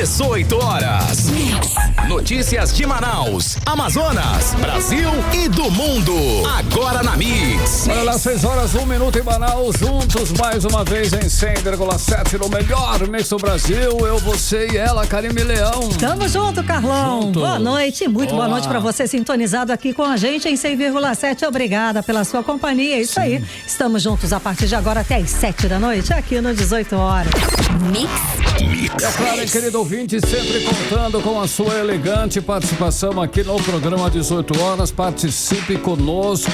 18 horas. Notícias de Manaus, Amazonas, Brasil e do mundo. Agora na Mix. Olha lá, 6 horas, 1 minuto em Manaus. Juntos mais uma vez em 100,7 no melhor Mix do Brasil. Eu, você e ela, Karime Leão. Tamo junto, Carlão. Junto. Boa noite, muito boa noite pra você sintonizado aqui com a gente em 100,7. Obrigada pela sua companhia. É isso aí. Estamos juntos a partir de agora até às 7 da noite, aqui no 18 horas. Mix. É claro, hein, querido ouvinte, sempre contando com a sua elegante participação aqui no programa 18 horas. Participe conosco.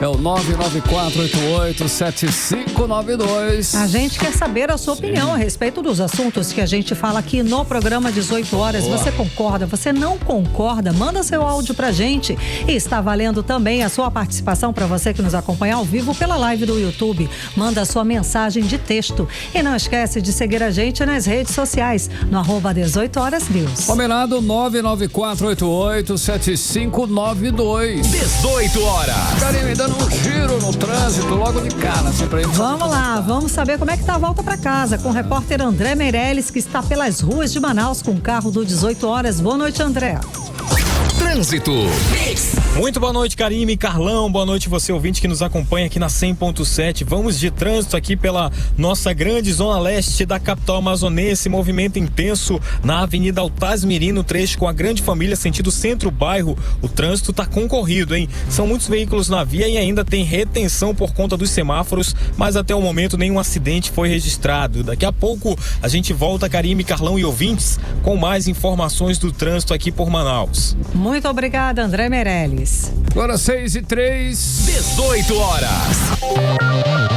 É o 994887592. A gente quer saber a sua opinião a respeito dos assuntos que a gente fala aqui no programa 18 horas. Boa. Você concorda? Você não concorda? Manda seu áudio pra gente. E está valendo também a sua participação para você que nos acompanha ao vivo pela live do YouTube. Manda a sua mensagem de texto. E não esquece de seguir a gente nas redes sociais, no @18horasnews. Combinado, 994887592. 18 horas. Karime, dando um giro no trânsito logo de cara, assim, pra gente. Vamos lá, vamos saber como é que tá a volta para casa com o repórter André Meirelles, que está pelas ruas de Manaus com o carro do 18 horas. Boa noite, André. Trânsito. Muito boa noite, Karime, Carlão, boa noite você ouvinte que nos acompanha aqui na 100.7. Vamos de trânsito aqui pela nossa grande zona leste da capital amazonense, movimento intenso na Avenida Altaz-Mirim, no trecho com a Grande Família, sentido centro-bairro. O trânsito tá concorrido, hein? São muitos veículos na via e ainda tem retenção por conta dos semáforos, mas até o momento nenhum acidente foi registrado. Daqui a pouco a gente volta, Karime, Carlão e ouvintes, com mais informações do trânsito aqui por Manaus. Muito obrigada, André Meirelles. Agora 6h03. 18 horas.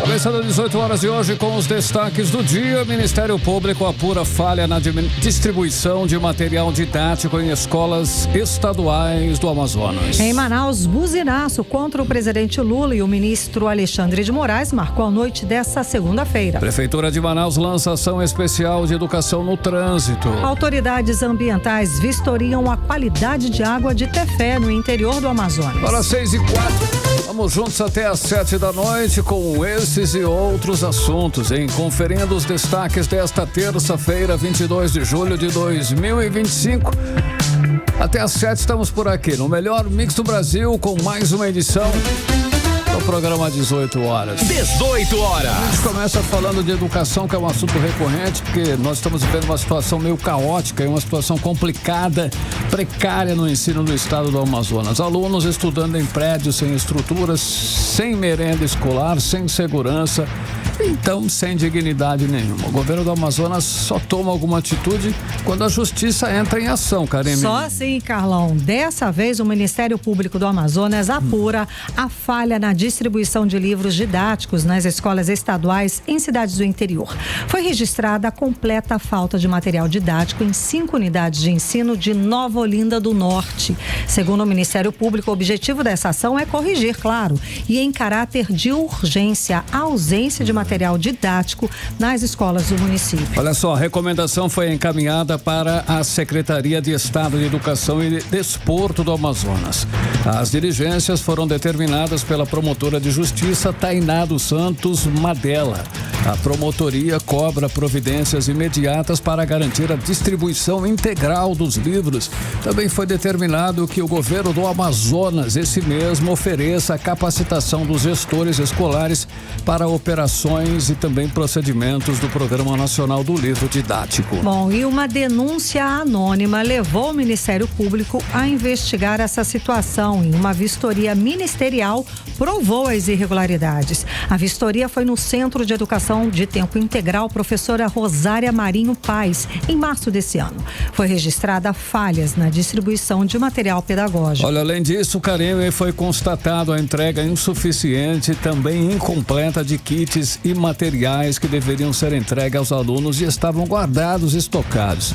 Começando às 18 horas de hoje com os destaques do dia. O Ministério Público apura falha na distribuição de material didático em escolas estaduais do Amazonas. Em Manaus, buzinaço contra o presidente Lula e o ministro Alexandre de Moraes marcou a noite desta segunda-feira. Prefeitura de Manaus lança ação especial de educação no trânsito. Autoridades ambientais vistoriam a qualidade de água de Tefé, no interior do Amazonas. Para 6h04. Vamos juntos até às 7 da noite com esses e outros assuntos, hein? Conferindo os destaques desta terça-feira, 22 de julho de 2025. Até às 7 estamos por aqui, no melhor Mix do Brasil, com mais uma edição do programa 18 horas. 18 horas. A gente começa falando de educação, que é um assunto recorrente, porque nós estamos vivendo uma situação meio caótica e uma situação complicada, precária no ensino do estado do Amazonas. Alunos estudando em prédios sem estruturas, sem merenda escolar, sem segurança, então sem dignidade nenhuma. O governo do Amazonas só toma alguma atitude quando a justiça entra em ação, Karime. Só assim, Carlão. Dessa vez, o Ministério Público do Amazonas apura a falha na distribuição de livros didáticos nas escolas estaduais em cidades do interior. Foi registrada a completa falta de material didático em 5 unidades de ensino de Nova Olinda do Norte. Segundo o Ministério Público, o objetivo dessa ação é corrigir, claro, e em caráter de urgência, a ausência de material didático nas escolas do município. Olha só, a recomendação foi encaminhada para a Secretaria de Estado de Educação e Desporto do Amazonas. As diligências foram determinadas pela promotora de justiça Tainá dos Santos Madela. A promotoria cobra providências imediatas para garantir a distribuição integral dos livros. Também foi determinado que o governo do Amazonas, esse mesmo, ofereça a capacitação dos gestores escolares para operações e também procedimentos do Programa Nacional do Livro Didático. Bom, e uma denúncia anônima levou o Ministério Público a investigar essa situação. Em uma vistoria ministerial, provou as irregularidades. A vistoria foi no Centro de Educação de Tempo Integral Professora Rosária Marinho Paes, em março desse ano. Foi registrada falhas na distribuição de material pedagógico. Olha, além disso, Karime, foi constatado a entrega insuficiente e também incompleta de kits e materiais que deveriam ser entregues aos alunos e estavam guardados e estocados.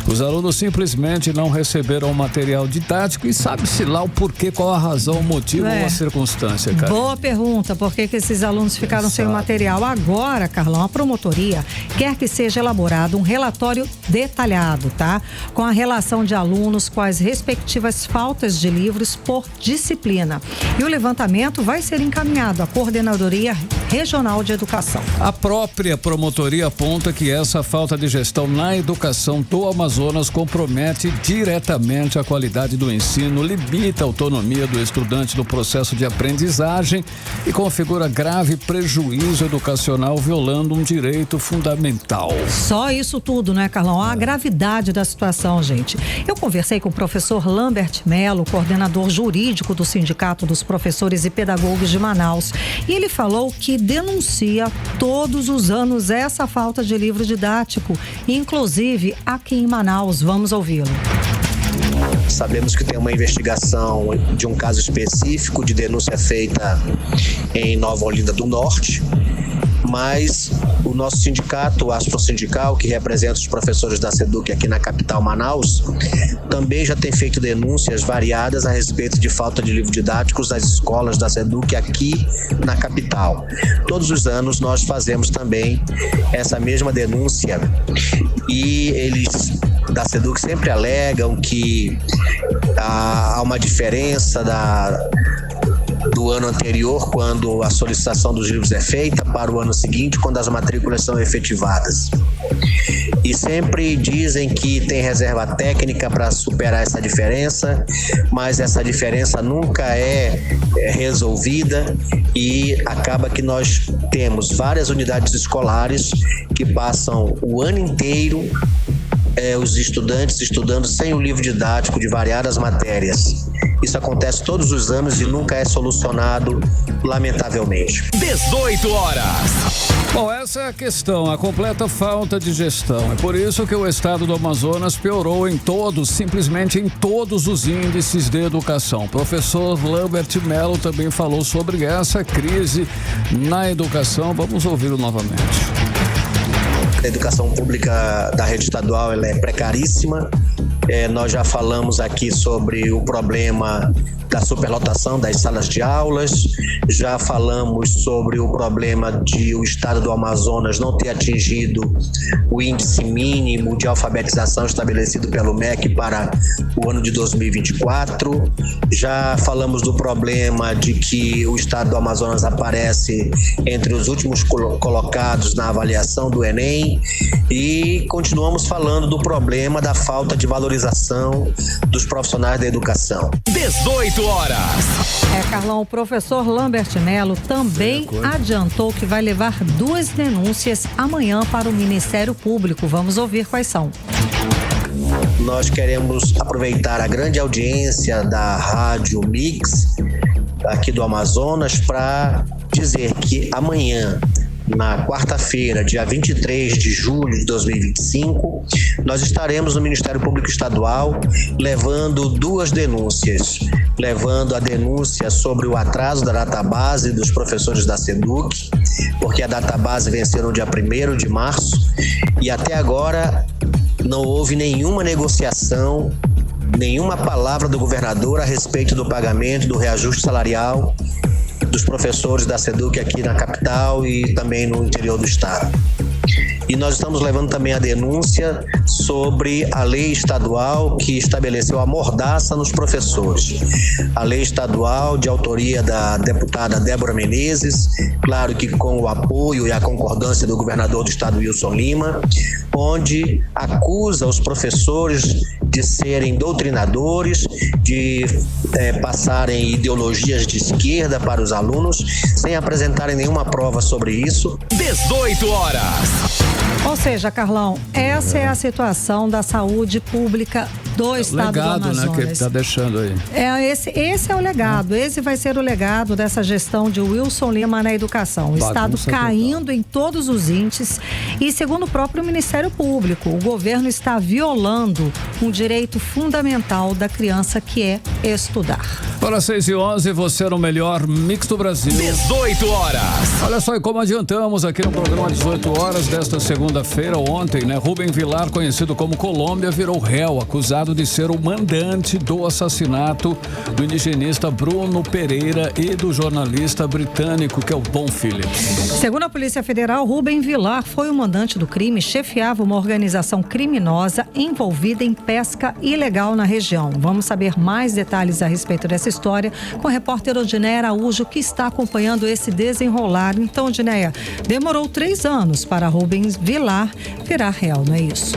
Os alunos simplesmente não receberam o material didático e sabe-se lá o porquê, qual a razão, o motivo ou a circunstância, cara. Boa pergunta, por que esses alunos ficaram sem o material? Agora, Carlão, a promotoria quer que seja elaborado um relatório detalhado, tá? Com a relação de alunos com as respectivas faltas de livros por disciplina. E o levantamento vai ser encaminhado à Coordenadoria Regional de Educação. A própria promotoria aponta que essa falta de gestão na educação do Amazonas Amazonas compromete diretamente a qualidade do ensino, limita a autonomia do estudante no processo de aprendizagem e configura grave prejuízo educacional, violando um direito fundamental. Só isso tudo, né, Carlão? A gravidade da situação, gente. Eu conversei com o professor Lambert Melo, coordenador jurídico do Sindicato dos Professores e Pedagogos de Manaus, e ele falou que denuncia todos os anos essa falta de livro didático, inclusive aqui em Manaus. Vamos ouvi-lo. Sabemos que tem uma investigação de um caso específico de denúncia feita em Nova Olinda do Norte, mas o nosso sindicato, o Astro Sindical, que representa os professores da SEDUC aqui na capital Manaus, também já tem feito denúncias variadas a respeito de falta de livros didáticos nas escolas da SEDUC aqui na capital. Todos os anos nós fazemos também essa mesma denúncia e eles da SEDUC sempre alegam que há uma diferença do ano anterior, quando a solicitação dos livros é feita, para o ano seguinte, quando as matrículas são efetivadas. E sempre dizem que tem reserva técnica para superar essa diferença, mas essa diferença nunca é resolvida e acaba que nós temos várias unidades escolares que passam o ano inteiro os estudantes estudando sem o livro didático de variadas matérias. Isso acontece todos os anos e nunca é solucionado, lamentavelmente. 18 horas. Bom, essa é a questão, a completa falta de gestão. É por isso que o estado do Amazonas piorou simplesmente em todos os índices de educação. O professor Lambert Melo também falou sobre essa crise na educação. Vamos ouvi-lo novamente. A educação pública da rede estadual ela é precaríssima. Nós já falamos aqui sobre o problema da superlotação das salas de aulas, já falamos sobre o problema de o estado do Amazonas não ter atingido o índice mínimo de alfabetização estabelecido pelo MEC para o ano de 2024, já falamos do problema de que o estado do Amazonas aparece entre os últimos colocados na avaliação do Enem e continuamos falando do problema da falta de valorização dos profissionais da educação. 18 horas. Carlão, o professor Lambert Melo também adiantou que vai levar 2 denúncias amanhã para o Ministério Público. Vamos ouvir quais são. Nós queremos aproveitar a grande audiência da Rádio Mix aqui do Amazonas para dizer que amanhã, na quarta-feira, dia 23 de julho de 2025, nós estaremos no Ministério Público Estadual levando 2 denúncias. Levando a denúncia sobre o atraso da database dos professores da SEDUC, porque a database venceu no dia 1º de março e até agora não houve nenhuma negociação, nenhuma palavra do governador a respeito do pagamento do reajuste salarial dos professores da SEDUC aqui na capital e também no interior do estado. E nós estamos levando também a denúncia sobre a lei estadual que estabeleceu a mordaça nos professores. A lei estadual de autoria da deputada Débora Menezes, claro que com o apoio e a concordância do governador do estado, Wilson Lima, onde acusa os professores de serem doutrinadores, de passarem ideologias de esquerda para os alunos, sem apresentarem nenhuma prova sobre isso. 18 horas. Ou seja, Carlão, essa é a situação da saúde pública do estado do Amazonas. Legado, né, que ele está deixando aí. Esse é o legado, esse vai ser o legado dessa gestão de Wilson Lima na educação. O estado caindo em todos os índices e, segundo o próprio Ministério Público, o governo está violando um direito fundamental da criança, que é estudar. Para 6h11, você era o melhor mix do Brasil. 18 horas. Olha só, e como adiantamos aqui no programa 18 horas desta segunda-feira, ontem, né? Rubem Vilar, conhecido como Colômbia, virou réu, acusado acusado de ser o mandante do assassinato do indigenista Bruno Pereira e do jornalista britânico, que é o Tom Phillips. Segundo a Polícia Federal, Rubem Vilar foi o mandante do crime e chefiava uma organização criminosa envolvida em pesca ilegal na região. Vamos saber mais detalhes a respeito dessa história com a repórter Odineia Araújo, que está acompanhando esse desenrolar. Então, Odineia, demorou 3 anos para Rubem Vilar virar réu, não é isso?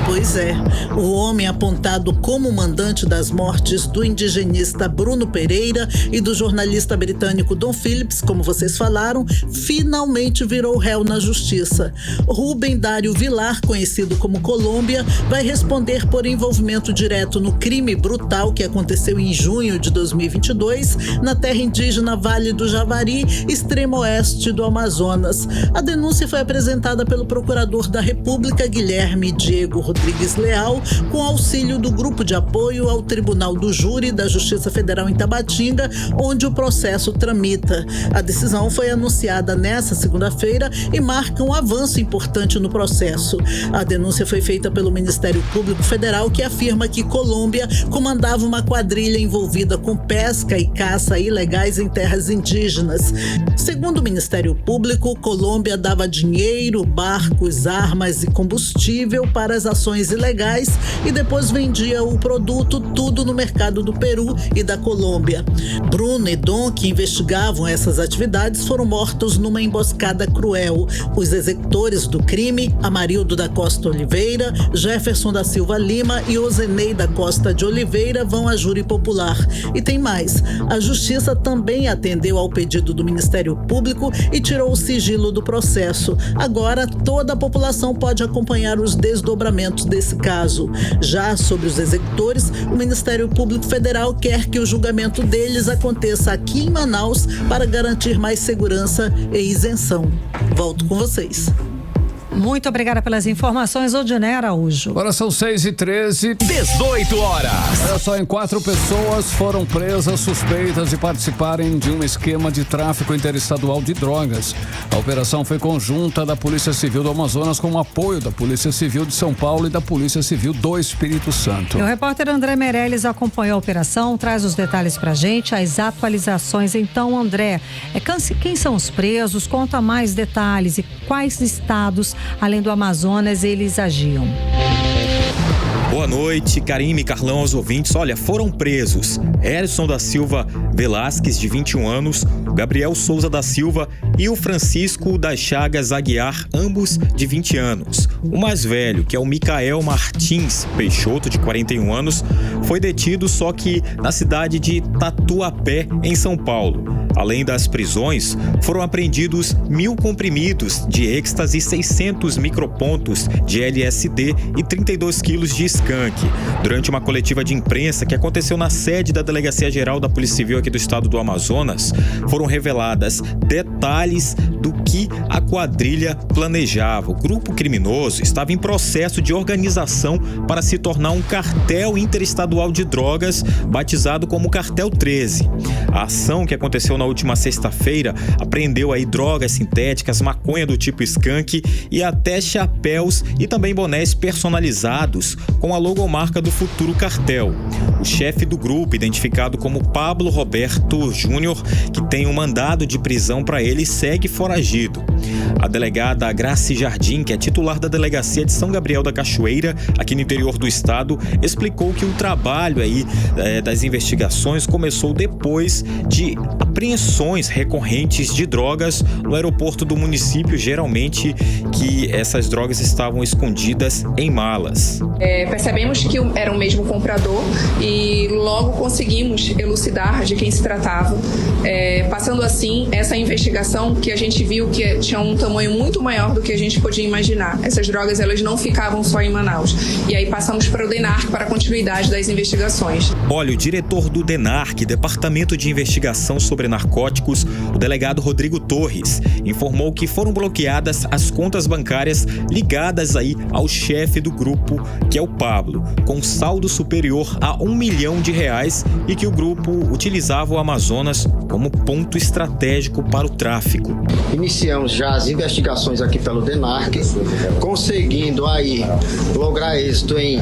Pois é, o homem apontado como mandante das mortes do indigenista Bruno Pereira e do jornalista britânico Tom Phillips, como vocês falaram, finalmente virou réu na justiça. Rubem Dário Vilar, conhecido como Colômbia, vai responder por envolvimento direto no crime brutal que aconteceu em junho de 2022 na terra indígena Vale do Javari, extremo oeste do Amazonas. A denúncia foi apresentada pelo procurador da República, Guilherme Diego Rodrigues Leal, com auxílio do Grupo de Apoio ao Tribunal do Júri da Justiça Federal em Tabatinga, onde o processo tramita. A decisão foi anunciada nesta segunda-feira e marca um avanço importante no processo. A denúncia foi feita pelo Ministério Público Federal, que afirma que Colômbia comandava uma quadrilha envolvida com pesca e caça ilegais em terras indígenas. Segundo o Ministério Público, Colômbia dava dinheiro, barcos, armas e combustível para as ações ilegais e depois vendia o produto tudo no mercado do Peru e da Colômbia. Bruno e Dom, que investigavam essas atividades, foram mortos numa emboscada cruel. Os executores do crime, Amarildo da Costa Oliveira, Jefferson da Silva Lima e Ozenei da Costa de Oliveira, vão a júri popular. E tem mais, a Justiça também atendeu ao pedido do Ministério Público e tirou o sigilo do processo. Agora, toda a população pode acompanhar os desdobramentos desse caso. Já sobre os executores, o Ministério Público Federal quer que o julgamento deles aconteça aqui em Manaus para garantir mais segurança e isenção. Volto com vocês. Muito obrigada pelas informações, Odineia Araújo. Agora são 6h13. 18 horas. Olha só, 4 pessoas foram presas suspeitas de participarem de um esquema de tráfico interestadual de drogas. A operação foi conjunta da Polícia Civil do Amazonas com o apoio da Polícia Civil de São Paulo e da Polícia Civil do Espírito Santo. E o repórter André Meirelles acompanhou a operação, traz os detalhes pra gente, as atualizações. Então, André, quem são os presos? Conta mais detalhes e quais estados, além do Amazonas, eles agiam. Boa noite, Karime, Carlão, aos ouvintes. Olha, foram presos Erison da Silva Velasquez, de 21 anos, Gabriel Souza da Silva e o Francisco das Chagas Aguiar, ambos de 20 anos. O mais velho, que é o Micael Martins Peixoto, de 41 anos, foi detido só que na cidade de Tatuapé, em São Paulo. Além das prisões, foram apreendidos 1.000 comprimidos de êxtase, 600 micropontos de LSD e 32 quilos de skunk. Durante uma coletiva de imprensa que aconteceu na sede da Delegacia Geral da Polícia Civil aqui do estado do Amazonas, foram reveladas detalhes do que a quadrilha planejava. O grupo criminoso estava em processo de organização para se tornar um cartel interestadual de drogas, batizado como Cartel 13. A ação, que aconteceu na última sexta-feira, apreendeu aí drogas sintéticas, maconha do tipo skunk e até chapéus e também bonés personalizados com a logomarca do futuro cartel. O chefe do grupo, identificado como Pablo Roberto Júnior, que tem um mandado de prisão para ele, segue foragido. A delegada Graci Jardim, que é titular da Delegacia de São Gabriel da Cachoeira, aqui no interior do estado, explicou que o trabalho aí das investigações começou depois de apreensões recorrentes de drogas no aeroporto do município, geralmente que essas drogas estavam escondidas em malas. Percebemos que era o mesmo comprador e logo conseguimos elucidar de quem se tratava, passando assim essa investigação que a gente viu que tinha um tamanho muito maior do que a gente podia imaginar. Essas drogas, elas não ficavam só em Manaus. E aí passamos para o DENARC para a continuidade das investigações. Olha, o diretor do DENARC, Departamento de Investigação sobre Narcóticos, o delegado Rodrigo Torres, informou que foram bloqueadas as contas bancárias ligadas aí ao chefe do grupo, que é o Pablo, com saldo superior a R$1 milhão e que o grupo utilizava o Amazonas como ponto estratégico para o tráfico. Iniciamos já as investigações aqui pelo DENARC, conseguindo aí lograr êxito em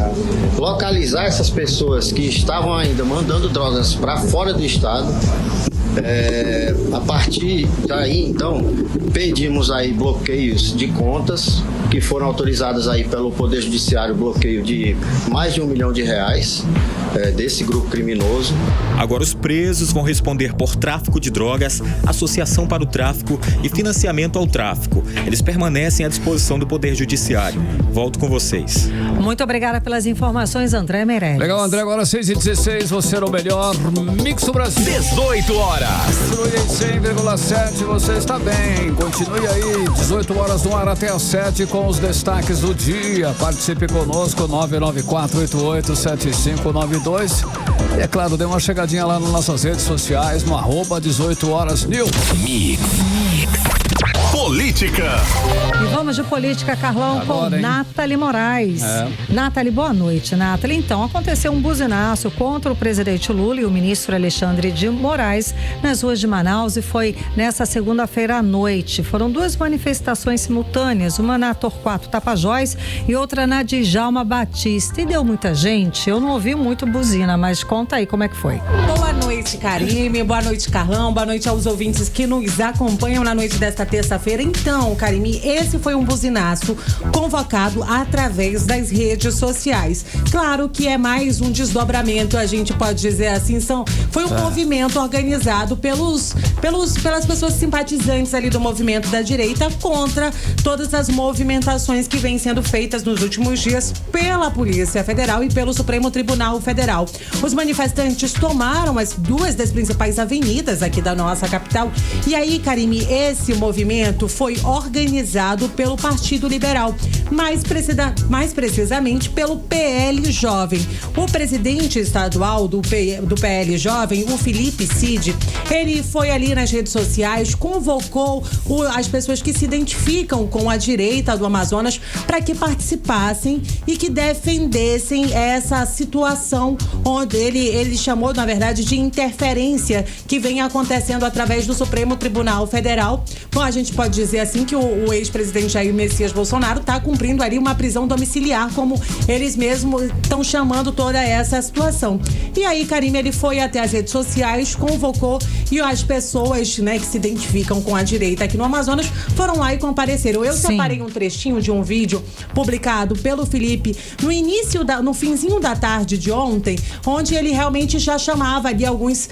localizar essas pessoas que estavam ainda mandando drogas para fora do estado. A partir daí, então, pedimos aí bloqueios de contas que foram autorizadas aí pelo Poder Judiciário, bloqueio de mais de R$1 milhão desse grupo criminoso. Agora os presos vão responder por tráfico de drogas, associação para o tráfico e financiamento ao tráfico. Eles permanecem à disposição do Poder Judiciário. Volto com vocês. Muito obrigada pelas informações, André Meirelles. Legal, André. Agora 6h16, você era o melhor Mix do Brasil. 18 horas. Continue em 100,7, você está bem. Continue aí, 18 horas no ar até às 7 com os destaques do dia. Participe conosco, 994887592. E é claro, dê uma chegadinha lá nas nossas redes sociais, no @18horasnews. Mix. Política. E vamos de política, Carlão, agora, com Nathalie Moraes. Nathalie, boa noite, Nathalie. Então, aconteceu um buzinaço contra o presidente Lula e o ministro Alexandre de Moraes nas ruas de Manaus, e foi nessa segunda-feira à noite. Foram duas manifestações simultâneas, uma na Torquato Tapajós e outra na Djalma Batista. E deu muita gente. Eu não ouvi muito buzina, mas conta aí como é que foi. Boa noite, Karime. Boa noite, Carlão. Boa noite aos ouvintes que nos acompanham na noite desta terça-feira. Então, Karime, esse foi um buzinaço convocado através das redes sociais. Claro que é mais um desdobramento, a gente pode dizer assim. Foi um movimento organizado pelas pessoas simpatizantes ali do movimento da direita contra todas as movimentações que vêm sendo feitas nos últimos dias pela Polícia Federal e pelo Supremo Tribunal Federal. Os manifestantes tomaram as duas das principais avenidas aqui da nossa capital. E aí, Karime, esse movimento foi organizado pelo Partido Liberal, mais precisamente pelo PL Jovem. O presidente estadual do PL Jovem, o Felipe Cid, ele foi ali nas redes sociais, convocou as pessoas que se identificam com a direita do Amazonas para que participassem e que defendessem essa situação onde ele chamou, na verdade, de interferência que vem acontecendo através do Supremo Tribunal Federal. Bom, a gente pode dizer assim que o ex-presidente Jair Messias Bolsonaro está cumprindo ali uma prisão domiciliar, como eles mesmos estão chamando toda essa situação. E aí, Karime, ele foi até as redes sociais, convocou, e as pessoas, né, que se identificam com a direita aqui no Amazonas foram lá e compareceram. Eu separei um trechinho de um vídeo publicado pelo Felipe no finzinho da tarde de ontem, onde ele realmente já chamava ali algumas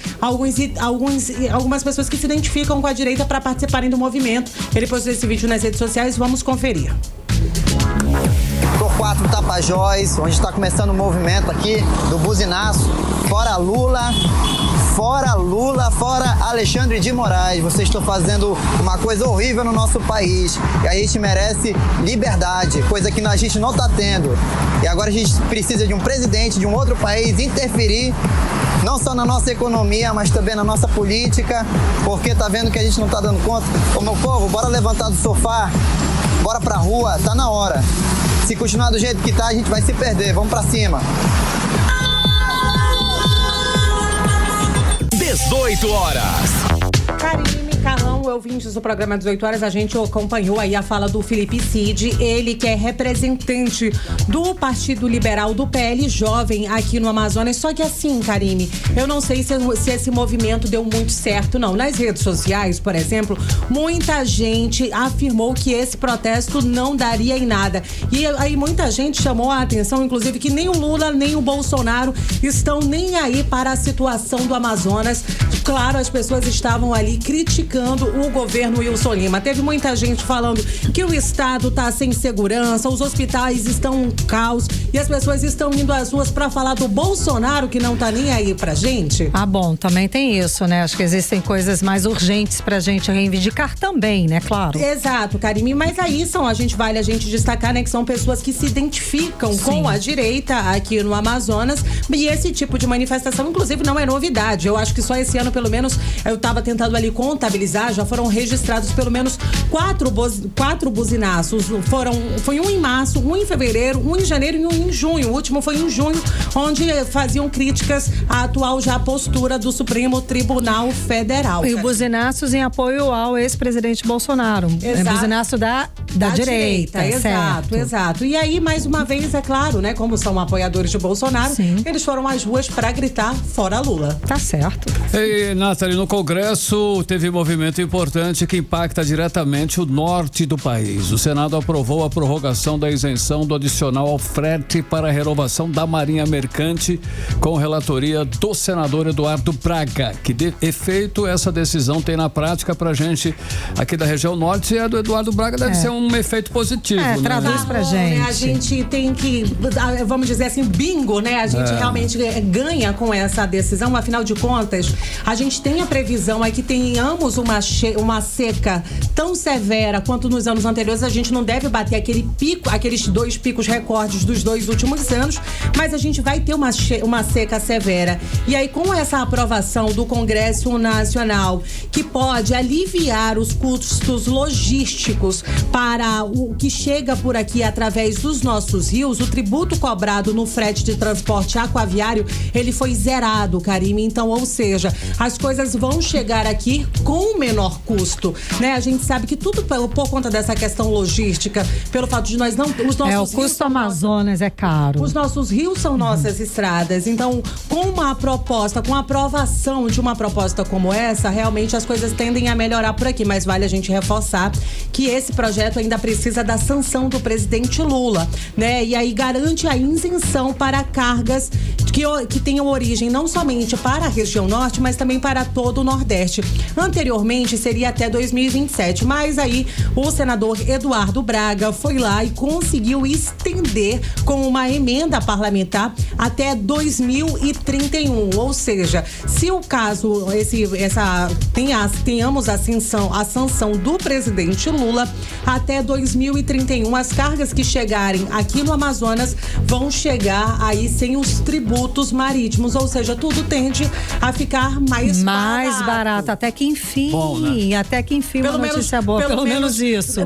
pessoas que se identificam com a direita para participarem do movimento. Ele postou esse vídeo nas redes sociais, vamos conferir. Torquato Tapajós, onde está começando o movimento aqui do buzinaço. Fora Lula, fora Alexandre de Moraes. Vocês estão fazendo uma coisa horrível no nosso país. E a gente merece liberdade, coisa que a gente não está tendo. E agora a gente precisa de um presidente de um outro país interferir, não só na nossa economia, mas também na nossa política, porque tá vendo que a gente não tá dando conta. Ô meu povo, bora levantar do sofá, bora pra rua, tá na hora. Se continuar do jeito que tá, a gente vai se perder. Vamos pra cima. 18 horas. Karime, Carlão, ouvintes do programa 18 horas, a gente acompanhou aí a fala do Felipe Cid, ele que é representante do Partido Liberal do PL Jovem aqui no Amazonas. Só que assim, Karime, eu não sei se esse movimento deu muito certo, não. Nas redes sociais, por exemplo, muita gente afirmou que esse protesto não daria em nada. E aí muita gente chamou a atenção, inclusive, que nem o Lula, nem o Bolsonaro estão nem aí para a situação do Amazonas. Claro, as pessoas estavam ali criticando o governo Wilson Lima. Teve muita gente falando que o estado está sem segurança, os hospitais estão um caos e as pessoas estão indo às ruas para falar do Bolsonaro, que não tá nem aí pra gente. Ah, bom, também tem isso, né? Acho que existem coisas mais urgentes pra gente reivindicar também, né? Claro. Exato, Karime, mas aí vale a gente destacar, né, que são pessoas que se identificam com a direita aqui no Amazonas, e esse tipo de manifestação, inclusive, não é novidade. Eu acho que só esse ano, pelo menos, eu tava tentando ali contabilizar, já foram registrados pelo menos quatro buzinaços. Foi um em março, um em fevereiro, um em janeiro e um em junho. O último foi em junho, onde faziam críticas à atual já postura do Supremo Tribunal Federal. E buzinaços em apoio ao ex-presidente Bolsonaro. Exato. Buzinaço da direita. Exato. E aí, mais uma vez, é claro, né? Como são apoiadores de Bolsonaro, eles foram às ruas para gritar fora Lula. Tá certo. E, Nathalie, no Congresso teve movimento importante que impacta diretamente o norte do país. O Senado aprovou a prorrogação da isenção do adicional ao frete para a renovação da Marinha Mercante, com relatoria do senador Eduardo Braga. Que efeito essa decisão tem na prática pra gente aqui da região norte? E a do Eduardo Braga deve ser um efeito positivo, né? Traduz pra gente. A gente tem que, vamos dizer assim, bingo, né? A gente realmente ganha com essa decisão. Afinal de contas, a gente tem a previsão aí que tenhamos uma seca tão severa quanto nos anos anteriores. A gente não deve bater aqueles 2 picos recordes dos 2 últimos anos, mas a gente vai ter uma seca severa. E aí, com essa aprovação do Congresso Nacional, que pode aliviar os custos logísticos para o que chega por aqui através dos nossos rios, o tributo cobrado no frete de transporte aquaviário, ele foi zerado, Karime. Então, ou seja, as coisas vão chegar aqui com menor custo, né? A gente sabe que tudo por conta dessa questão logística, pelo fato de nós não... o custo Amazonas é caro. Os nossos rios são nossas estradas. Então, com a aprovação de uma proposta como essa, realmente as coisas tendem a melhorar por aqui. Mas vale a gente reforçar que esse projeto ainda precisa da sanção do presidente Lula, né? E aí garante a isenção para cargas que tenham origem não somente para a região norte, mas também para todo o Nordeste. Anteriormente seria até 2027, mas aí o senador Eduardo Braga foi lá e conseguiu estender com uma emenda parlamentar até 2031. Ou seja, se o caso tenhamos a sanção do presidente Lula, até 2031 as cargas que chegarem aqui no Amazonas vão chegar aí sem os tributos marítimos, ou seja, tudo tende a ficar mais barato. Até que enfim. Bom, né? Até que enfim, uma notícia boa. Pelo menos isso.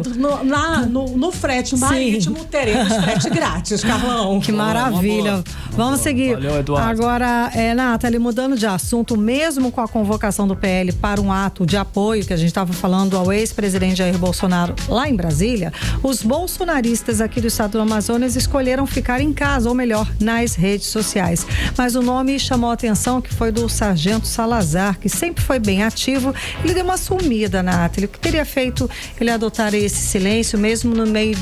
No frete marítimo teremos frete grátis, Carlão. Que maravilha. Vamos seguir. Valeu, Eduardo. Agora, Nathalie, mudando de assunto, mesmo com a convocação do PL para um ato de apoio, que a gente estava falando ao ex-presidente Jair Bolsonaro lá em Brasília, os bolsonaristas aqui do estado do Amazonas escolheram ficar em casa, ou melhor, nas redes sociais. Mas o nome chamou a atenção, que foi do Sargento Salazar, que sempre foi bem ativo. Ele deu uma sumida, Nathalie. O que teria feito ele adotar esse silêncio, mesmo no meio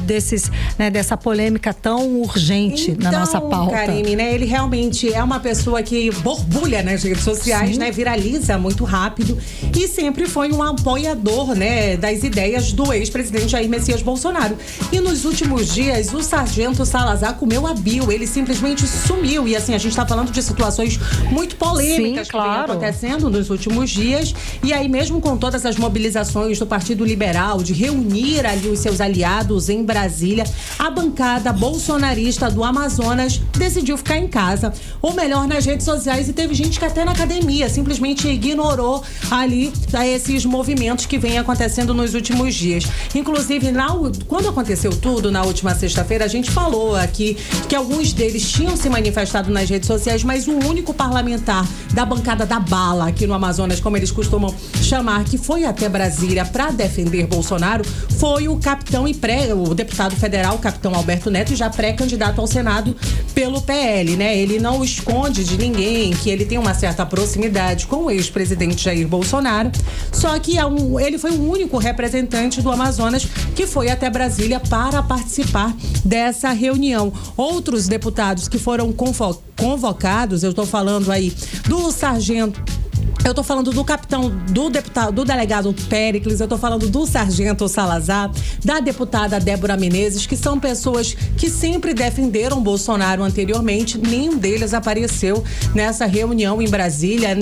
dessa polêmica tão urgente na nossa pauta? Karime, né? Ele realmente é uma pessoa que borbulha nas redes sociais, né? Viraliza muito rápido e sempre foi um apoiador, né? Das ideias do ex-presidente Jair Messias Bolsonaro. E nos últimos dias, o Sargento Salazar comeu a bio. Ele simplesmente sumiu. E assim, a gente está falando de situações muito polêmicas que vem acontecendo nos últimos dias. E aí, mesmo com todas as mobilizações do Partido Liberal de reunir ali os seus aliados em Brasília, a bancada bolsonarista do Amazonas decidiu ficar em casa, ou melhor, nas redes sociais, e teve gente que até na academia simplesmente ignorou ali esses movimentos que vêm acontecendo nos últimos dias. Inclusive, quando aconteceu tudo na última sexta-feira, a gente falou aqui que alguns deles tinham se manifestado nas redes sociais, mas o único parlamentar da bancada da bala aqui no Amazonas, como eles costumam chamar, que foi até Brasília para defender Bolsonaro, foi o o deputado federal, capitão Alberto Neto, já pré-candidato ao Senado pelo PL, né? Ele não esconde de ninguém que ele tem uma certa proximidade com o ex-presidente Jair Bolsonaro, só que ele foi o único representante do Amazonas que foi até Brasília para participar dessa reunião. Outros deputados que foram convocados, eu estou falando aí do sargento, eu tô falando do capitão, do deputado, do delegado Péricles, eu tô falando do Sargento Salazar, da deputada Débora Menezes, que são pessoas que sempre defenderam Bolsonaro anteriormente. Nenhum deles apareceu nessa reunião em Brasília,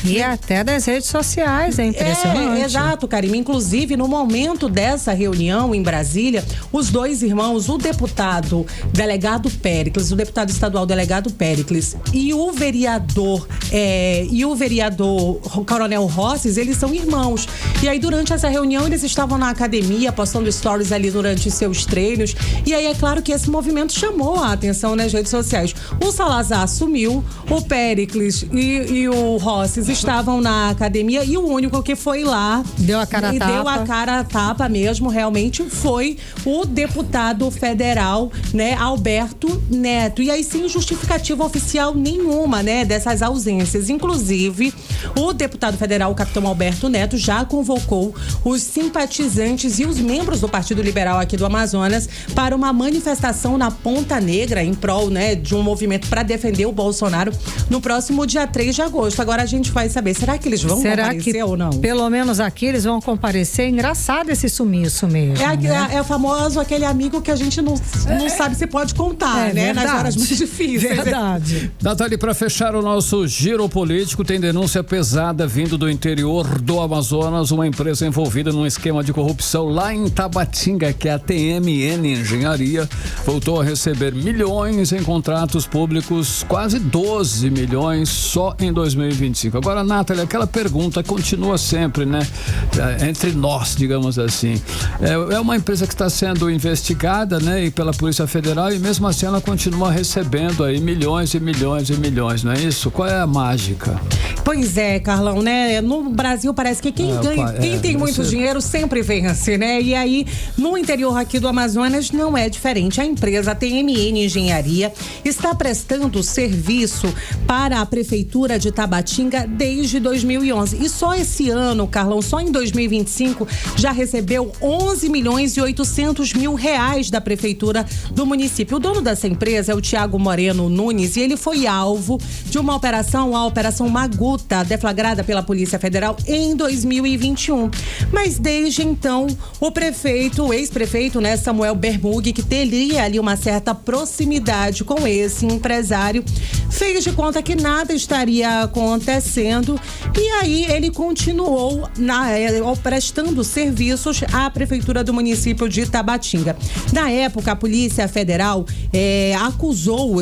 E até das redes sociais, é impressionante. Exato, Karime. Inclusive, no momento dessa reunião em Brasília, os dois irmãos, o deputado delegado Péricles, o deputado estadual delegado Péricles e o vereador o Coronel Rosses, eles são irmãos. E aí, durante essa reunião, eles estavam na academia, postando stories ali durante os seus treinos. E aí, é claro que esse movimento chamou a atenção nas redes sociais. O Salazar sumiu, o Péricles e o Rosses estavam na academia e o único que foi lá deu a cara a tapa mesmo, realmente foi o deputado federal, né, Alberto Neto. E aí, sem justificativa oficial nenhuma, né, dessas ausências. Inclusive, o deputado federal, o capitão Alberto Neto, já convocou os simpatizantes e os membros do Partido Liberal aqui do Amazonas para uma manifestação na Ponta Negra em prol, né, de um movimento para defender o Bolsonaro no próximo dia 3 de agosto. Agora a gente vai saber, será que eles vão comparecer ou não? Pelo menos aqui eles vão comparecer. Engraçado esse sumiço mesmo. É o famoso aquele amigo que a gente não sabe se pode contar, né? Verdade. Nas horas muito difíceis. Verdade. Natália, para fechar o nosso giro político, tem denúncia pesada vindo do interior do Amazonas, uma empresa envolvida num esquema de corrupção lá em Tabatinga, que é a TMN Engenharia, voltou a receber milhões em contratos públicos, quase 12 milhões só em 2025. Agora, Natália, aquela pergunta continua sempre, né? Entre nós, digamos assim. É uma empresa que está sendo investigada, né? E pela Polícia Federal, e mesmo assim ela continua recebendo aí milhões e milhões e milhões, não é isso? Qual é a mágica? Pois é, Carlão, né? No Brasil parece que quem tem muito dinheiro sempre vence, né? E aí, no interior aqui do Amazonas não é diferente. A empresa TMN Engenharia está prestando serviço para a Prefeitura de Tabatinga desde 2011. E só esse ano, Carlão, só em 2025, já recebeu 11 milhões e 800 mil reais da Prefeitura do município. O dono dessa empresa é o Tiago Moreno Nunes e ele foi alvo de uma operação, a Operação Maguta, deflagrada pela Polícia Federal em 2021. Mas desde então, o ex-prefeito, né, Samuel Bermug, que teria ali uma certa proximidade com esse empresário, fez de conta que nada estaria acontecendo e aí ele continuou prestando serviços à Prefeitura do município de Tabatinga. Na época, a Polícia Federal acusou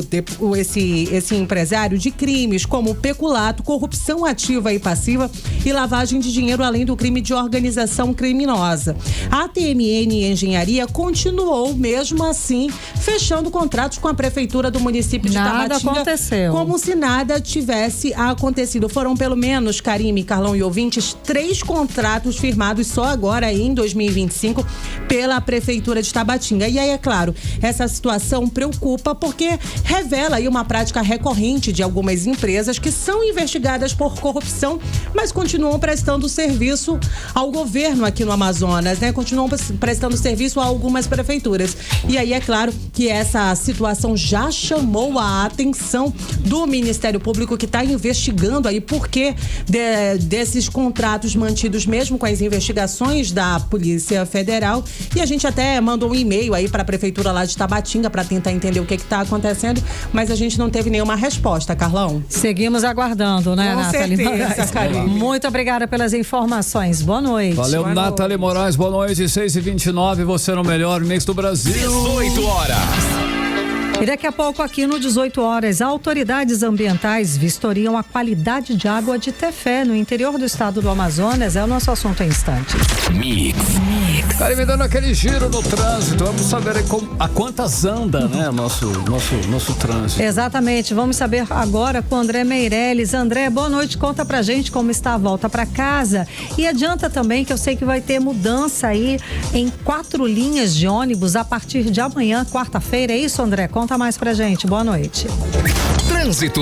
esse empresário de crimes como peculato, corrupção ativa e passiva e lavagem de dinheiro, além do crime de organização criminosa. A TMN Engenharia continuou, mesmo assim, fechando contratos com a Prefeitura do município de Tabatinga. Aconteceu. Como se nada tivesse acontecido. Foram pelo menos, Karime, Carlão e ouvintes, 3 contratos firmados só agora em 2025 pela Prefeitura de Tabatinga. E aí, é claro, essa situação preocupa porque revela aí uma prática recorrente de algumas empresas que são investigadas por corrupção, mas continuam prestando serviço ao governo aqui no Amazonas, né? Continuam prestando serviço a algumas prefeituras. E aí, é claro que essa situação já chamou a atenção do Ministério Público, que está investigando aí por que desses contratos mantidos mesmo com as investigações da Polícia Federal. E a gente até mandou um e-mail aí para a Prefeitura lá de Tabatinga para tentar entender o que está acontecendo, mas a gente não teve nenhuma resposta, Carlão. Seguimos aguardando, né, Natália Moraes? Muito obrigada pelas informações. Boa noite. Valeu, Natália Moraes. Boa noite, 6h29. Você no melhor mix do Brasil. 18 horas. E daqui a pouco, aqui no 18 horas, autoridades ambientais vistoriam a qualidade de água de Tefé, no interior do estado do Amazonas. É o nosso assunto em instantes. Mix. Cara, me dando aquele giro no trânsito. Vamos saber aí a quantas anda, né, nosso trânsito. Exatamente. Vamos saber agora com o André Meirelles. André, boa noite. Conta pra gente como está a volta pra casa. E adianta também que eu sei que vai ter mudança aí em 4 linhas de ônibus a partir de amanhã, quarta-feira. É isso, André? Conta mais pra gente. Boa noite. Trânsito.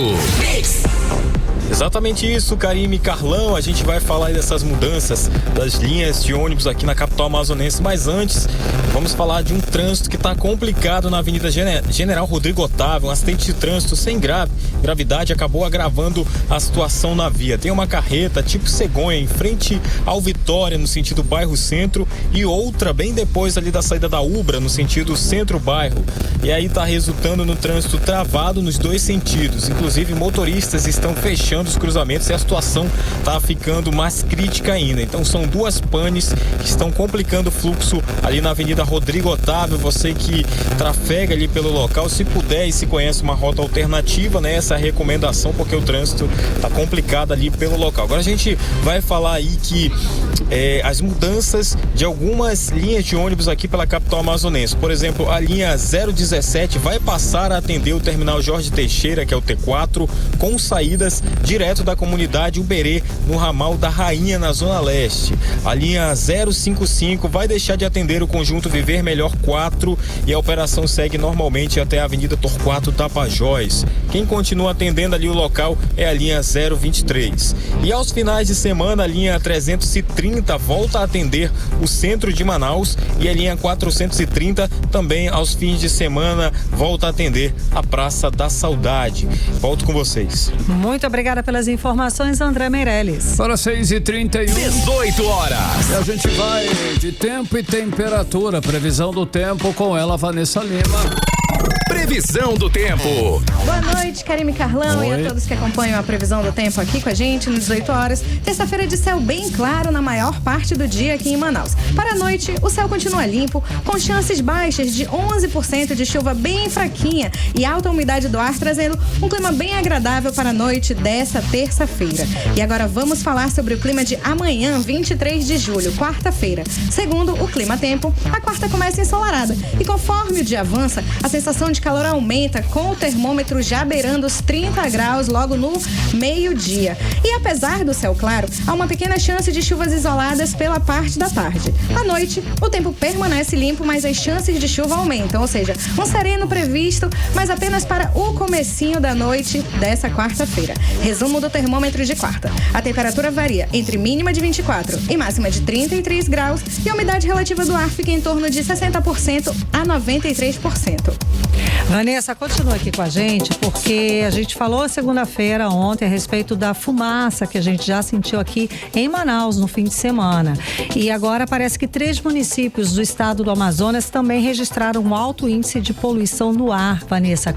Exatamente isso, Karime e Carlão. A gente vai falar aí dessas mudanças das linhas de ônibus aqui na capital amazonense, mas antes vamos falar de um trânsito que está complicado na Avenida General Rodrigo Otávio. Um acidente de trânsito sem gravidade acabou agravando a situação na via. Tem uma carreta tipo cegonha em frente ao Vitória, no sentido bairro centro, e outra bem depois ali da saída da Ubra, no sentido centro-bairro. E aí está resultando no trânsito travado nos 2 sentidos. Inclusive, motoristas estão fechando fechando os cruzamentos e a situação está ficando mais crítica ainda. Então são duas panes que estão complicando o fluxo ali na Avenida Rodrigo Otávio. Você que trafega ali pelo local, se puder e se conhece uma rota alternativa, né? Essa é a recomendação, porque o trânsito está complicado ali pelo local. Agora a gente vai falar aí que as mudanças de algumas linhas de ônibus aqui pela capital amazonense. Por exemplo, a linha 017 vai passar a atender o terminal Jorge Teixeira, que é o T4, com saídas direto da comunidade Uberê, no ramal da Rainha, na Zona Leste. A linha 055 vai deixar de atender o conjunto Viver Melhor 4 e a operação segue normalmente até a Avenida Torquato Tapajós. Quem continua atendendo ali o local é a linha 023. E aos finais de semana, a linha 330 volta a atender o centro de Manaus e a linha 430 também aos fins de semana volta a atender a Praça da Saudade. Volto com vocês. Muito obrigada pelas informações, André Meirelles. Para 6h31. 18 horas. E a gente vai de tempo e temperatura. Previsão do tempo com ela, Vanessa Lima. Previsão do tempo. Boa noite, Karime Carlão. Oi. E a todos que acompanham a previsão do tempo aqui com a gente, nos 18 horas. Terça-feira de céu bem claro na maior parte do dia aqui em Manaus. Para a noite, o céu continua limpo, com chances baixas de 11% de chuva bem fraquinha e alta umidade do ar, trazendo um clima bem agradável para a noite dessa terça-feira. E agora vamos falar sobre o clima de amanhã, 23 de julho, quarta-feira. Segundo o Clima Tempo, a quarta começa ensolarada e conforme o dia avança, a sensação de calor aumenta, com o termômetro já beirando os 30 graus logo no meio-dia. E apesar do céu claro, há uma pequena chance de chuvas isoladas pela parte da tarde. À noite, o tempo permanece limpo, mas as chances de chuva aumentam, ou seja, um sereno previsto, mas apenas para o comecinho da noite dessa quarta-feira. Resumo do termômetro de quarta. A temperatura varia entre mínima de 24 e máxima de 33 graus e a umidade relativa do ar fica em torno de 60% a 93%. Vanessa, continua aqui com a gente, porque a gente falou segunda-feira, ontem, a respeito da fumaça que a gente já sentiu aqui em Manaus no fim de semana. E agora parece que 3 municípios do estado do Amazonas também registraram um alto índice de poluição no ar, Vanessa.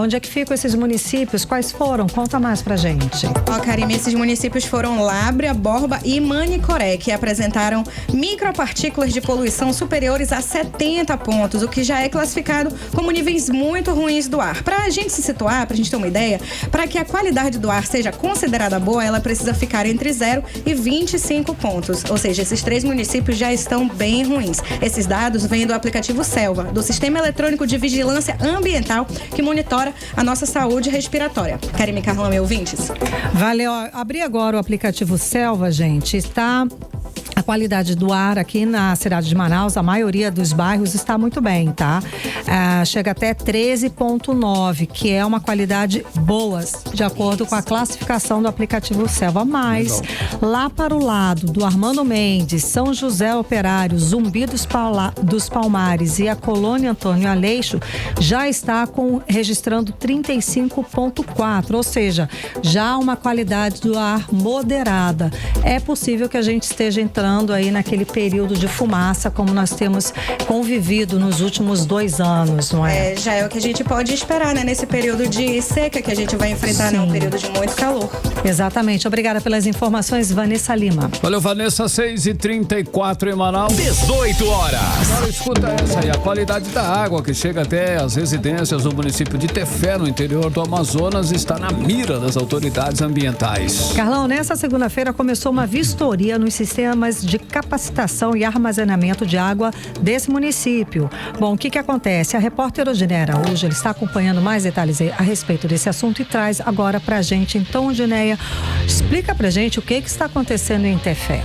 Onde é que ficam esses municípios? Quais foram? Conta mais pra gente. Karime, esses municípios foram Lábrea, Borba e Manicoré, que apresentaram micropartículas de poluição superiores a 70 pontos, o que já é classificado como níveis muito ruins do ar. Para a gente se situar, para a gente ter uma ideia, para que a qualidade do ar seja considerada boa, ela precisa ficar entre 0 e 25 pontos. Ou seja, esses 3 municípios já estão bem ruins. Esses dados vêm do aplicativo Selva, do Sistema Eletrônico de Vigilância Ambiental, que monitora a nossa saúde respiratória. Karime Carlão e ouvintes. Valeu. Abri agora o aplicativo Selva, gente. Está... A qualidade do ar aqui na cidade de Manaus, a maioria dos bairros está muito bem, tá? Chega até 13,9, que é uma qualidade boa, de acordo com a classificação do aplicativo Selva. Mas, lá para o lado do Armando Mendes, São José Operário, Zumbi dos Palmares e a Colônia Antônio Aleixo, já está registrando 35,4, ou seja, já uma qualidade do ar moderada. É possível que a gente esteja entrando aí naquele período de fumaça, como nós temos convivido nos últimos 2 anos, não é? Já é o que a gente pode esperar, né? Nesse período de seca que a gente vai enfrentar, né? Um período de muito calor. Exatamente. Obrigada pelas informações, Vanessa Lima. Valeu, Vanessa. 6h34 em Manaus. 18 horas. Agora escuta essa aí, a qualidade da água que chega até as residências do município de Tefé, no interior do Amazonas, está na mira das autoridades ambientais. Carlão, nessa segunda-feira começou uma vistoria nos sistemas de capacitação e armazenamento de água desse município. Bom, o que acontece? A repórter Odineia hoje está acompanhando mais detalhes a respeito desse assunto e traz agora pra gente. Então, Odineia, explica pra gente o que está acontecendo em Tefé.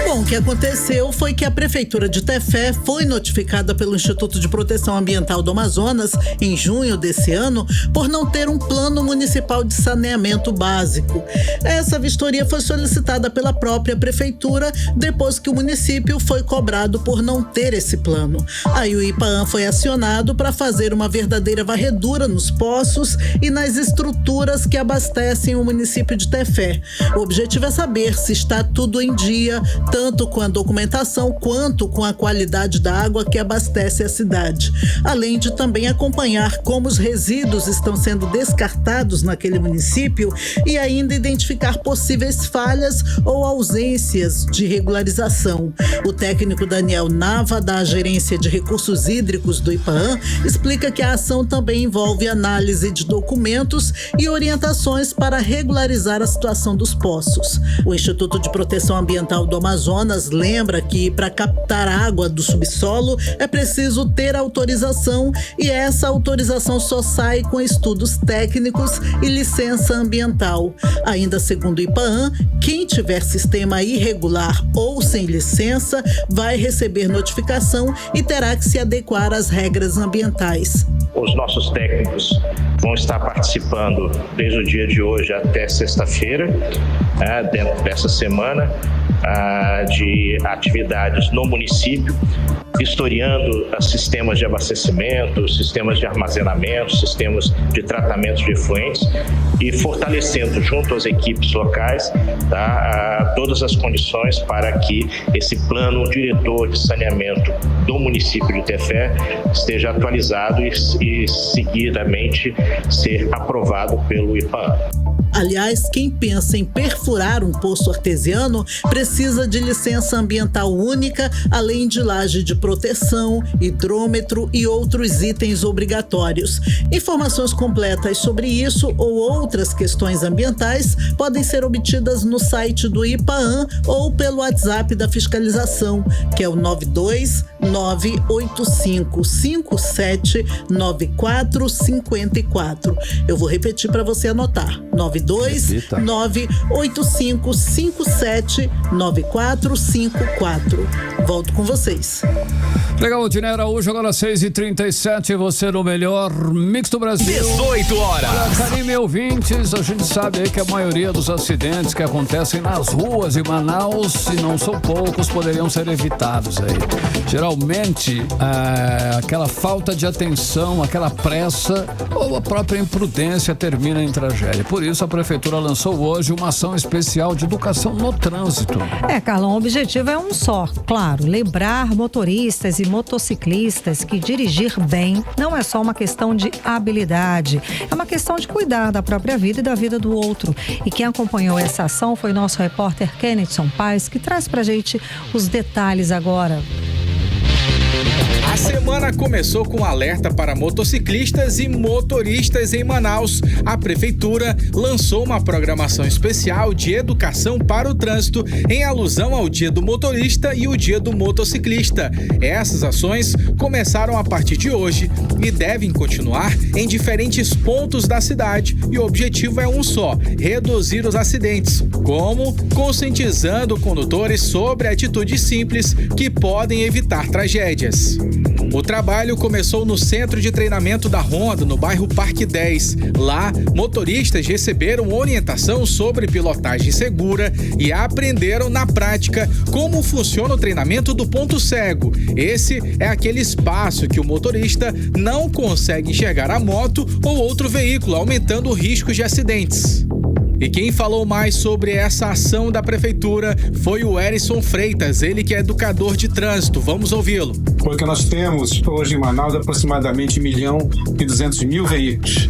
Bom, o que aconteceu foi que a Prefeitura de Tefé foi notificada pelo Instituto de Proteção Ambiental do Amazonas, em junho desse ano, por não ter um plano municipal de saneamento básico. Essa vistoria foi solicitada pela própria Prefeitura depois que o município foi cobrado por não ter esse plano. Aí o IPAAM foi acionado para fazer uma verdadeira varredura nos poços e nas estruturas que abastecem o município de Tefé. O objetivo é saber se está tudo em dia, tanto tanto com a documentação quanto com a qualidade da água que abastece a cidade, além de também acompanhar como os resíduos estão sendo descartados naquele município e ainda identificar possíveis falhas ou ausências de regularização. O técnico Daniel Nava, da Gerência de Recursos Hídricos do IPAAM, explica que a ação também envolve análise de documentos e orientações para regularizar a situação dos poços. O Instituto de Proteção Ambiental do Amazonas lembra que para captar água do subsolo é preciso ter autorização e essa autorização só sai com estudos técnicos e licença ambiental. Ainda segundo o IPAAM, quem tiver sistema irregular ou sem licença vai receber notificação e terá que se adequar às regras ambientais. Os nossos técnicos vão estar participando desde o dia de hoje até sexta-feira, dentro dessa semana, de atividades no município, vistoriando sistemas de abastecimento, sistemas de armazenamento, sistemas de tratamento de efluentes e fortalecendo junto às equipes locais todas as condições para que esse plano diretor de saneamento do município de Tefé esteja atualizado e seguidamente ser aprovado pelo IPAAM. Aliás, quem pensa em perfurar um poço artesiano precisa de licença ambiental única, além de laje de proteção, hidrômetro e outros itens obrigatórios. Informações completas sobre isso ou outras questões ambientais podem ser obtidas no site do IPAAM ou pelo WhatsApp da fiscalização, que é o 92985579454. Eu vou repetir para você anotar. 92985579454. Volto com vocês. Legal, Odinei Araújo, agora 6h37, você no melhor mix do Brasil. 18 horas. Karime, ouvintes, a gente sabe aí que a maioria dos acidentes que acontecem nas ruas de Manaus, se não são poucos, poderiam ser evitados aí. Geralmente, aquela falta de atenção, aquela pressa ou a própria imprudência termina em tragédia. Por isso, a Prefeitura lançou hoje uma ação especial de educação no trânsito. Carlão, o objetivo é um só, claro, lembrar motoristas e motociclistas que dirigir bem não é só uma questão de habilidade, é uma questão de cuidar da própria vida e da vida do outro. E quem acompanhou essa ação foi nosso repórter Kennethson Paes, que traz pra gente os detalhes agora. A semana começou com alerta para motociclistas e motoristas em Manaus. A Prefeitura lançou uma programação especial de educação para o trânsito em alusão ao Dia do Motorista e o Dia do Motociclista. Essas ações começaram a partir de hoje e devem continuar em diferentes pontos da cidade. E o objetivo é um só: reduzir os acidentes. Como? Conscientizando condutores sobre atitudes simples que podem evitar tragédias. O trabalho começou no Centro de Treinamento da Honda, no bairro Parque 10. Lá, motoristas receberam orientação sobre pilotagem segura e aprenderam na prática como funciona o treinamento do ponto cego. Esse é aquele espaço que o motorista não consegue enxergar a moto ou outro veículo, aumentando o risco de acidentes. E quem falou mais sobre essa ação da Prefeitura foi o Erison Freitas, ele que é educador de trânsito. Vamos ouvi-lo. Porque nós temos hoje em Manaus aproximadamente 1.200.000 veículos.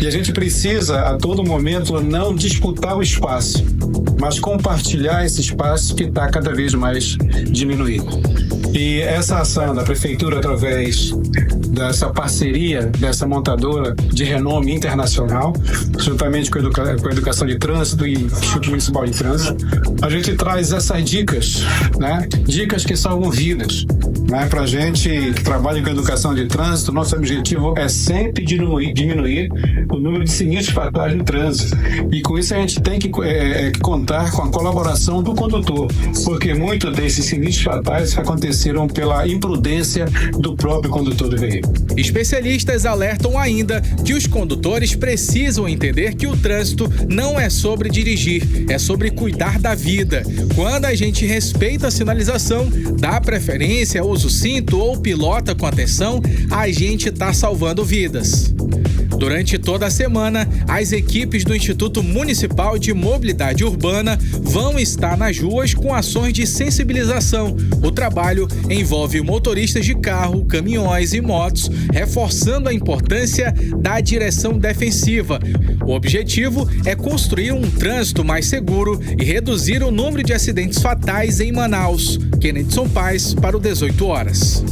E a gente precisa, a todo momento, não disputar o espaço, mas compartilhar esse espaço que está cada vez mais diminuindo. E essa ação da Prefeitura, através dessa parceria, dessa montadora de renome internacional, juntamente com a Educação de Trânsito e Instituto Municipal de Trânsito, a gente traz essas dicas, né? Dicas que salvam vidas. Né? Para a gente que trabalha com educação de trânsito, nosso objetivo é sempre diminuir o número de sinistros fatais no trânsito. E com isso a gente tem que contar com a colaboração do condutor, porque muitos desses sinistros fatais aconteceram pela imprudência do próprio condutor. condutor do veículo. Especialistas alertam ainda que os condutores precisam entender que o trânsito não é sobre dirigir, é sobre cuidar da vida. Quando a gente respeita a sinalização, dá preferência, usa o cinto ou pilota com atenção, a gente está salvando vidas. Durante toda a semana, as equipes do Instituto Municipal de Mobilidade Urbana vão estar nas ruas com ações de sensibilização. O trabalho envolve motoristas de carro, caminhões e motos, reforçando a importância da direção defensiva. O objetivo é construir um trânsito mais seguro e reduzir o número de acidentes fatais em Manaus. Kennedy Paes para o 18 horas.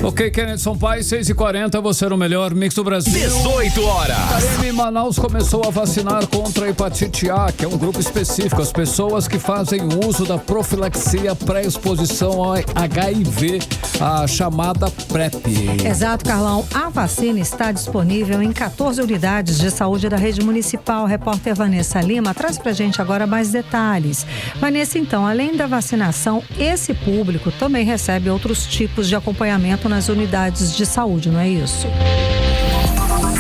Ok, Kennedy Paes, 6h40, você era o melhor mix do Brasil. 18 horas. Karime, Manaus começou a vacinar contra a hepatite A, que é um grupo específico. As pessoas que fazem uso da profilaxia pré-exposição ao HIV, a chamada PrEP. Exato, Carlão. A vacina está disponível em 14 unidades de saúde da rede municipal. A repórter Vanessa Lima traz pra gente agora mais detalhes. Vanessa, então, além da vacinação, esse público também recebe outros tipos de acompanhamento nas unidades de saúde, não é isso?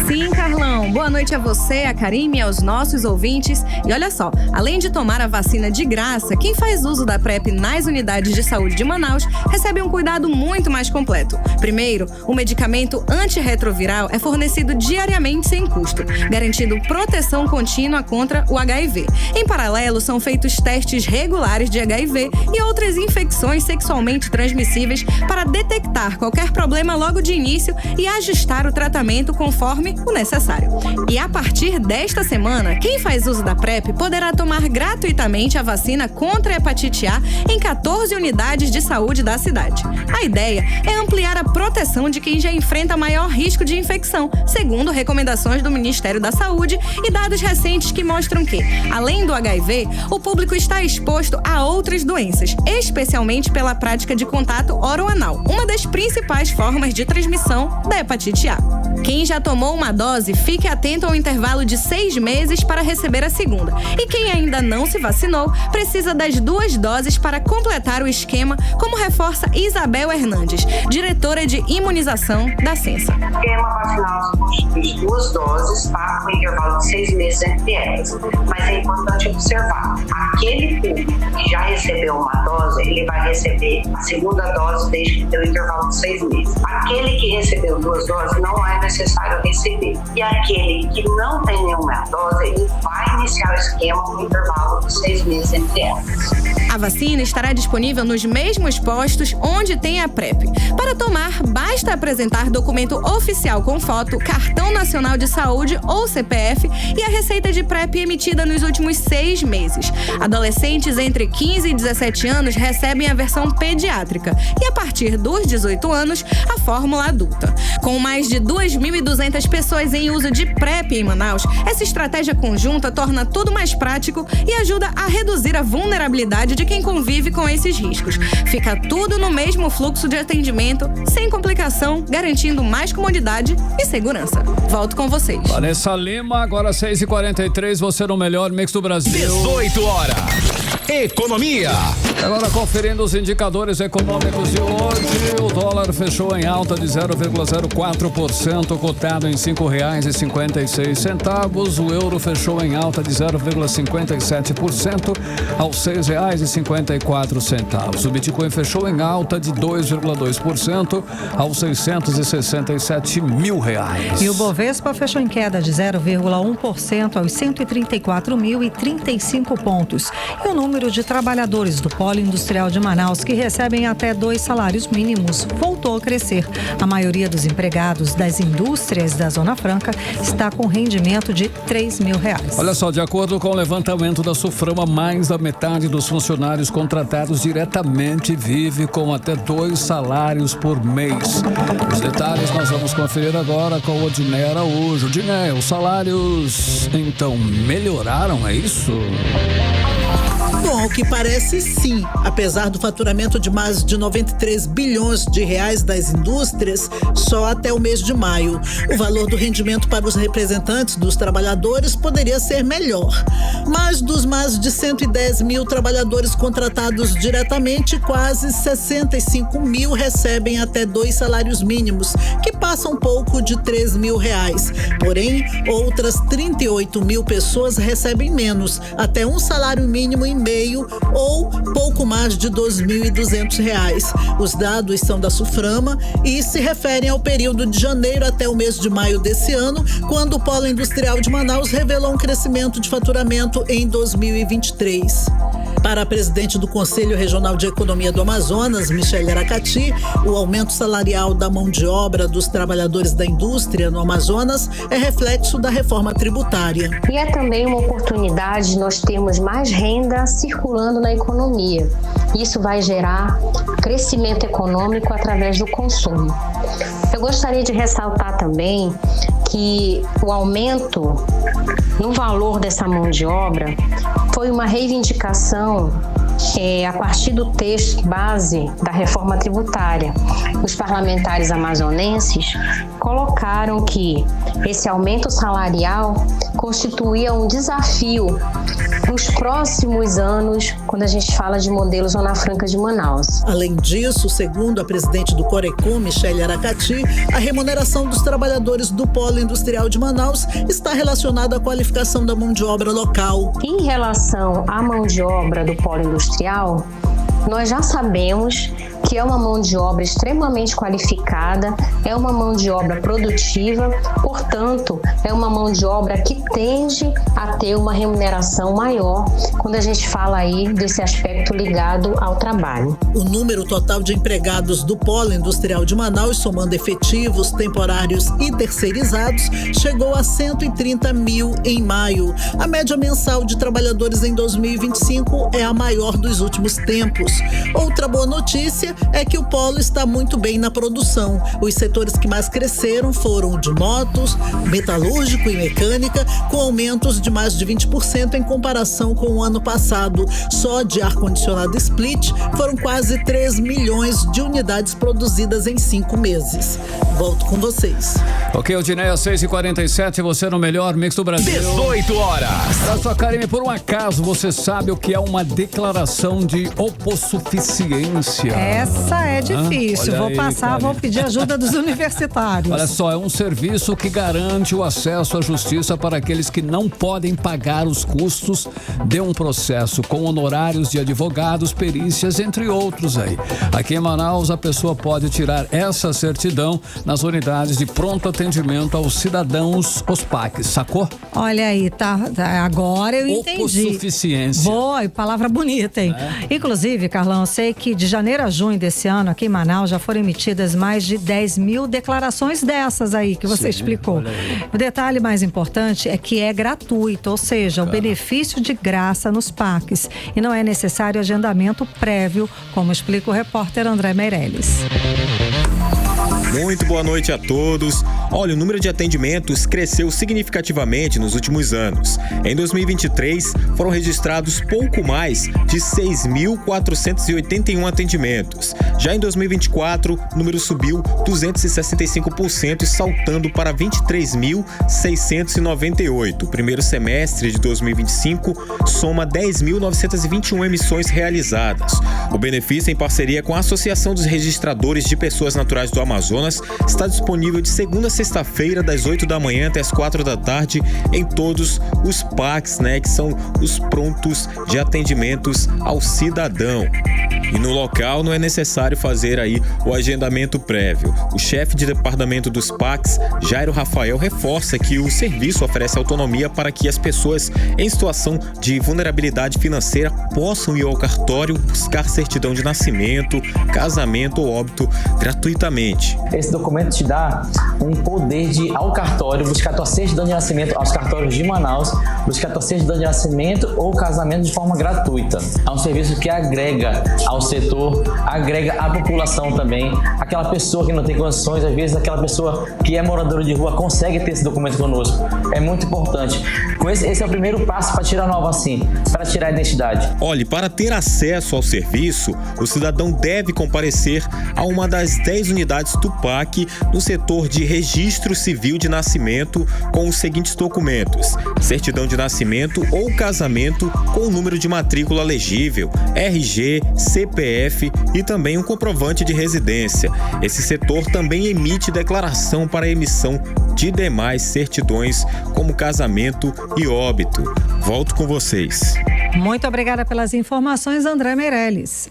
Sim, Carlão. Boa noite a você, a Karime e aos nossos ouvintes. E olha só, além de tomar a vacina de graça, quem faz uso da PrEP nas unidades de saúde de Manaus recebe um cuidado muito mais completo. Primeiro, o medicamento antirretroviral é fornecido diariamente sem custo, garantindo proteção contínua contra o HIV. Em paralelo, são feitos testes regulares de HIV e outras infecções sexualmente transmissíveis para detectar qualquer problema logo de início e ajustar o tratamento conforme o necessário. E a partir desta semana, quem faz uso da PrEP poderá tomar gratuitamente a vacina contra a hepatite A em 14 unidades de saúde da cidade. A ideia é ampliar a proteção de quem já enfrenta maior risco de infecção, segundo recomendações do Ministério da Saúde e dados recentes que mostram que, além do HIV, o público está exposto a outras doenças, especialmente pela prática de contato oro-anal, uma das principais formas de transmissão da hepatite A. Quem já tomou uma dose, fique atento ao intervalo de 6 meses para receber a segunda. E quem ainda não se vacinou, precisa das 2 doses para completar o esquema, como reforça Isabel Hernandes, diretora de imunização da Censa. O esquema vacinal constitui de 2 doses, tá? Com intervalo de 6 meses entre elas. Mas é importante observar, aquele público que já recebeu uma dose, ele vai receber a segunda dose desde que deu o intervalo de 6 meses. Aquele que recebeu 2 doses não é necessário receber. E aquele que não tem nenhuma dose, ele vai iniciar o esquema com intervalo de 6 meses entre elas. A vacina estará disponível nos mesmos postos onde tem a PrEP. Para tomar, basta apresentar documento oficial com foto, cartão nacional de saúde ou CPF e a receita de PrEP emitida nos últimos 6 meses. Adolescentes entre 15 e 17 anos recebem a versão pediátrica e, a partir dos 18 anos, a fórmula adulta. Com mais de 2.200 pessoas em uso de PrEP em Manaus, essa estratégia conjunta torna tudo mais prático e ajuda a reduzir a vulnerabilidade de quem convive com esses riscos. Fica tudo no mesmo fluxo de atendimento, sem complicação, garantindo mais comodidade e segurança. Volto com vocês. Vanessa Lima, agora 6h43, você no melhor mix do Brasil. 18 horas. Economia. Agora conferindo os indicadores econômicos de hoje, o dólar fechou em alta de 0,04%, cotado em R$ 5,56. O euro fechou em alta de 0,57% aos R$ 6,54. O Bitcoin fechou em alta de 2,2% aos R$667 mil. E o Bovespa fechou em queda de 0,1% aos 134.035 pontos. E o número de trabalhadores do Polo Industrial de Manaus que recebem até 2 salários mínimos voltou a crescer. A maioria dos empregados das indústrias da Zona Franca está com rendimento de R$3 mil. Olha só, de acordo com o levantamento da Suframa, mais da metade dos funcionários contratados diretamente vive com até 2 salários por mês. Os detalhes nós vamos conferir agora com o Odinei Araújo. Odinei, os salários então melhoraram, é isso? Bom, ao que parece, sim. Apesar do faturamento de mais de 93 bilhões de reais das indústrias, só até o mês de maio. O valor do rendimento para os representantes dos trabalhadores poderia ser melhor. Mas dos mais de 110 mil trabalhadores contratados diretamente, quase 65 mil recebem até 2 salários mínimos, que passam um pouco de 3 mil reais. Porém, outras 38 mil pessoas recebem menos, até um salário mínimo e meio ou pouco mais de R$ 2.200. Os dados são da Suframa e se referem ao período de janeiro até o mês de maio desse ano, quando o Polo Industrial de Manaus revelou um crescimento de faturamento em 2023. Para a presidente do Conselho Regional de Economia do Amazonas, Michele Aracati, o aumento salarial da mão de obra dos trabalhadores da indústria no Amazonas é reflexo da reforma tributária. E é também uma oportunidade de nós termos mais renda circulando na economia. Isso vai gerar crescimento econômico através do consumo. Eu gostaria de ressaltar também que o aumento no valor dessa mão de obra foi uma reivindicação a partir do texto base da reforma tributária. Os parlamentares amazonenses colocaram que esse aumento salarial constituía um desafio nos próximos anos, quando a gente fala de modelo Zona Franca de Manaus. Além disso, segundo a presidente do Corecon, Michele Aracati, a remuneração dos trabalhadores do Polo Industrial de Manaus está relacionada à qualificação da mão de obra local. Em relação à mão de obra do Polo Industrial, nós já sabemos que é uma mão de obra extremamente qualificada, é uma mão de obra produtiva, portanto, é uma mão de obra que tende a ter uma remuneração maior quando a gente fala aí desse aspecto ligado ao trabalho. O número total de empregados do Polo Industrial de Manaus, somando efetivos, temporários e terceirizados, chegou a 130 mil em maio. A média mensal de trabalhadores em 2025 é a maior dos últimos tempos. Outra boa notícia é que o polo está muito bem na produção. Os setores que mais cresceram foram o de motos, metalúrgico e mecânica, com aumentos de mais de 20% em comparação com o ano passado. Só de ar-condicionado split foram quase 3 milhões de unidades produzidas em 5 meses. Volto com vocês. Ok, Odinei, 6h47, você no melhor mix do Brasil. 18 horas. Olha só, Karime, por um acaso você sabe o que é uma declaração de hipossuficiência? Essa é difícil. Vou passar, vou pedir ajuda dos universitários. Olha só, é um serviço que garante o acesso à justiça para aqueles que não podem pagar os custos de um processo, com honorários de advogados, perícias, entre outros aí. Aqui em Manaus, a pessoa pode tirar essa certidão nas unidades de pronto atendimento aos cidadãos, os PACs, sacou? Olha aí, tá agora eu entendi. Hipossuficiência. Boa, palavra bonita, hein? Inclusive, Carlão, eu sei que de janeiro a junho desse ano, aqui em Manaus, já foram emitidas mais de 10 mil declarações dessas aí que você explicou. O detalhe mais importante é que é gratuito, ou seja, o benefício de graça nos PACs, e não é necessário agendamento prévio, como explica o repórter André Meirelles. Muito boa noite a todos. Olha, o número de atendimentos cresceu significativamente nos últimos anos. Em 2023, foram registrados pouco mais de 6.481 atendimentos. Já em 2024, o número subiu 265%, saltando para 23.698. O primeiro semestre de 2025 soma 10.921 emissões realizadas. O benefício, em parceria com a Associação dos Registradores de Pessoas Naturais do Amazonas, está disponível de segunda a sexta-feira, das 8 da manhã até as 4 da tarde, em todos os PACs, que são os prontos de atendimentos ao cidadão. E no local não é necessário fazer aí o agendamento prévio. O chefe de departamento dos PACs, Jairo Rafael, reforça que o serviço oferece autonomia para que as pessoas em situação de vulnerabilidade financeira possam ir ao cartório buscar certidão de nascimento, casamento ou óbito gratuitamente. esse documento te dá um poder de ir ao cartório, buscar tua certidão de nascimento aos cartórios de Manaus, buscar tua certidão de nascimento ou casamento de forma gratuita. É um serviço que agrega ao setor, agrega à população também. Aquela pessoa que não tem condições, às vezes aquela pessoa que é moradora de rua consegue ter esse documento conosco. É muito importante. Esse é o primeiro passo para tirar nova assim, para tirar a identidade. Olhe, para ter acesso ao serviço, o cidadão deve comparecer a uma das 10 unidades Tupac no setor de registro civil de nascimento com os seguintes documentos: certidão de nascimento ou casamento com o número de matrícula legível, RG, CPF e também um comprovante de residência. Esse setor também emite declaração para emissão de demais certidões como casamento e óbito. Volto com vocês. Muito obrigada pelas informações, André Meirelles.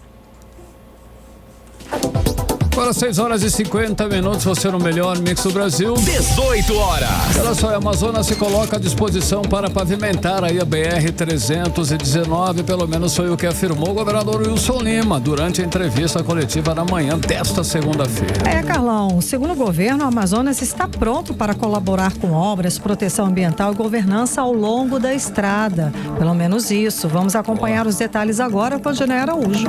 Agora 6h50, você no melhor mix do Brasil. 18 horas. Olha só, a Amazonas se coloca à disposição para pavimentar aí a BR-319, pelo menos foi o que afirmou o governador Wilson Lima durante a entrevista coletiva na manhã desta segunda-feira. Carlão, segundo o governo, o Amazonas está pronto para colaborar com obras, proteção ambiental e governança ao longo da estrada. Pelo menos isso. Vamos acompanhar os detalhes agora com a Janaína Araújo.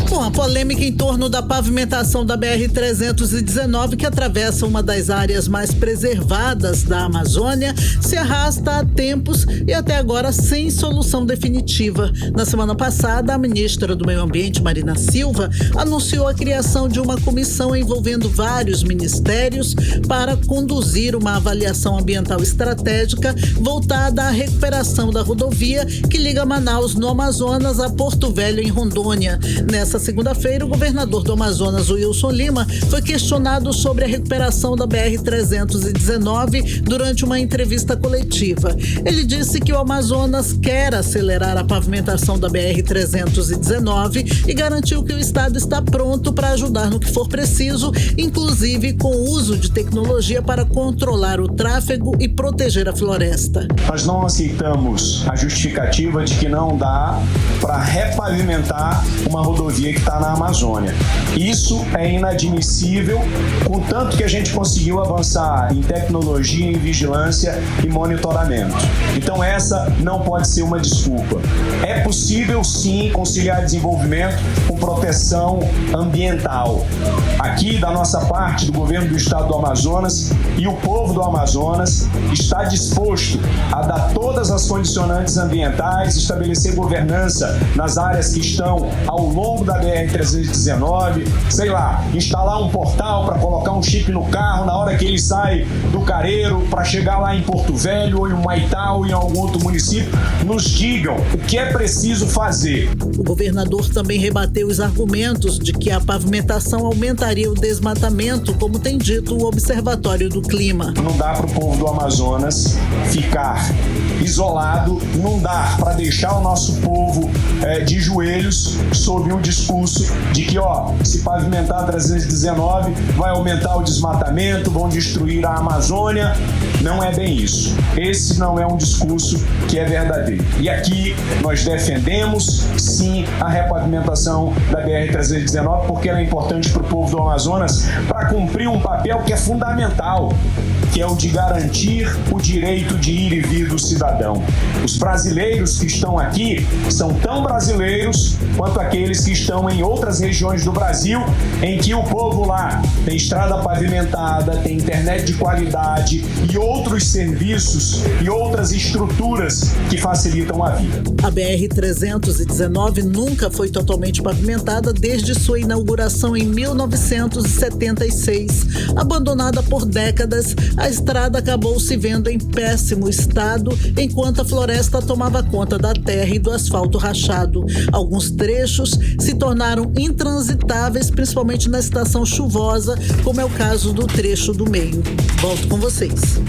Bom, a polêmica em torno da pavimentação da BR-319, que atravessa uma das áreas mais preservadas da Amazônia, se arrasta há tempos e até agora sem solução definitiva. Na semana passada, a ministra do Meio Ambiente, Marina Silva, anunciou a criação de uma comissão envolvendo vários ministérios para conduzir uma avaliação ambiental estratégica voltada à recuperação da rodovia que liga Manaus, no Amazonas, a Porto Velho, em Rondônia. Nessa segunda-feira, o governador do Amazonas, Wilson Lima, foi questionado sobre a recuperação da BR-319 durante uma entrevista coletiva. Ele disse que o Amazonas quer acelerar a pavimentação da BR-319 e garantiu que o estado está pronto para ajudar no que for preciso, inclusive com o uso de tecnologia para controlar o tráfego e proteger a floresta. Nós não aceitamos a justificativa de que não dá para repavimentar uma rodovia que está na Amazônia. Isso é inadmissível, contanto que a gente conseguiu avançar em tecnologia, em vigilância e monitoramento. Então essa não pode ser uma desculpa. É possível sim conciliar desenvolvimento com proteção ambiental. Aqui da nossa parte, do governo do estado do Amazonas, e o povo do Amazonas está disposto a dar todas as condicionantes ambientais, estabelecer governança nas áreas que estão ao longo da BR-319, sei lá, instalar um portal para colocar um chip no carro na hora que ele sai do Careiro para chegar lá em Porto Velho ou em Humaitá ou em algum outro município. Nos digam o que é preciso fazer. O governador também rebateu os argumentos de que a pavimentação aumentaria o desmatamento, como tem dito o Observatório do Clima. Não dá para o povo do Amazonas ficar isolado, não dá para deixar o nosso povo de joelhos sob o discurso de que, se pavimentar a 319 vai aumentar o desmatamento, vão destruir a Amazônia. Não é bem isso. Esse não é um discurso que é verdadeiro. E aqui nós defendemos, sim, a repavimentação da BR-319, porque ela é importante para o povo do Amazonas para cumprir um papel que é fundamental, que é o de garantir o direito de ir e vir do cidadão. Os brasileiros que estão aqui são tão brasileiros quanto aqueles que estão em outras regiões do Brasil, em que o povo lá tem estrada pavimentada, tem internet de qualidade e outros serviços e outras estruturas que facilitam a vida. A BR-319 nunca foi totalmente pavimentada desde sua inauguração em 1976. Abandonada por décadas, a estrada acabou se vendo em péssimo estado, enquanto a floresta tomava conta da terra e do asfalto rachado. Alguns trechos se tornaram intransitáveis, principalmente na estação chuvosa, como é o caso do trecho do meio. Volto com vocês.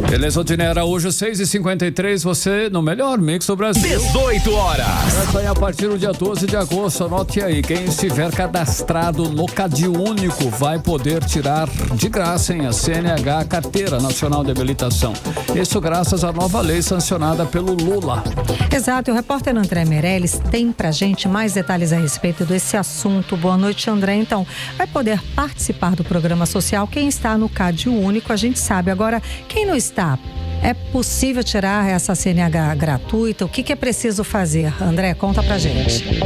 Beleza, Odinei Araújo, 6h53, você no melhor mix do Brasil. 18 horas. Vai sair a partir do dia 12 de agosto, anote aí, quem estiver cadastrado no CadÚnico vai poder tirar de graça, a CNH, Carteira Nacional de Habilitação. Isso graças à nova lei sancionada pelo Lula. Exato, o repórter André Meirelles tem pra gente mais detalhes a respeito desse assunto. Boa noite, André. Então, vai poder participar do programa social quem está no CadÚnico, a gente sabe. Agora, quem não está, é possível tirar essa CNH gratuita? O que é preciso fazer? André, conta pra gente.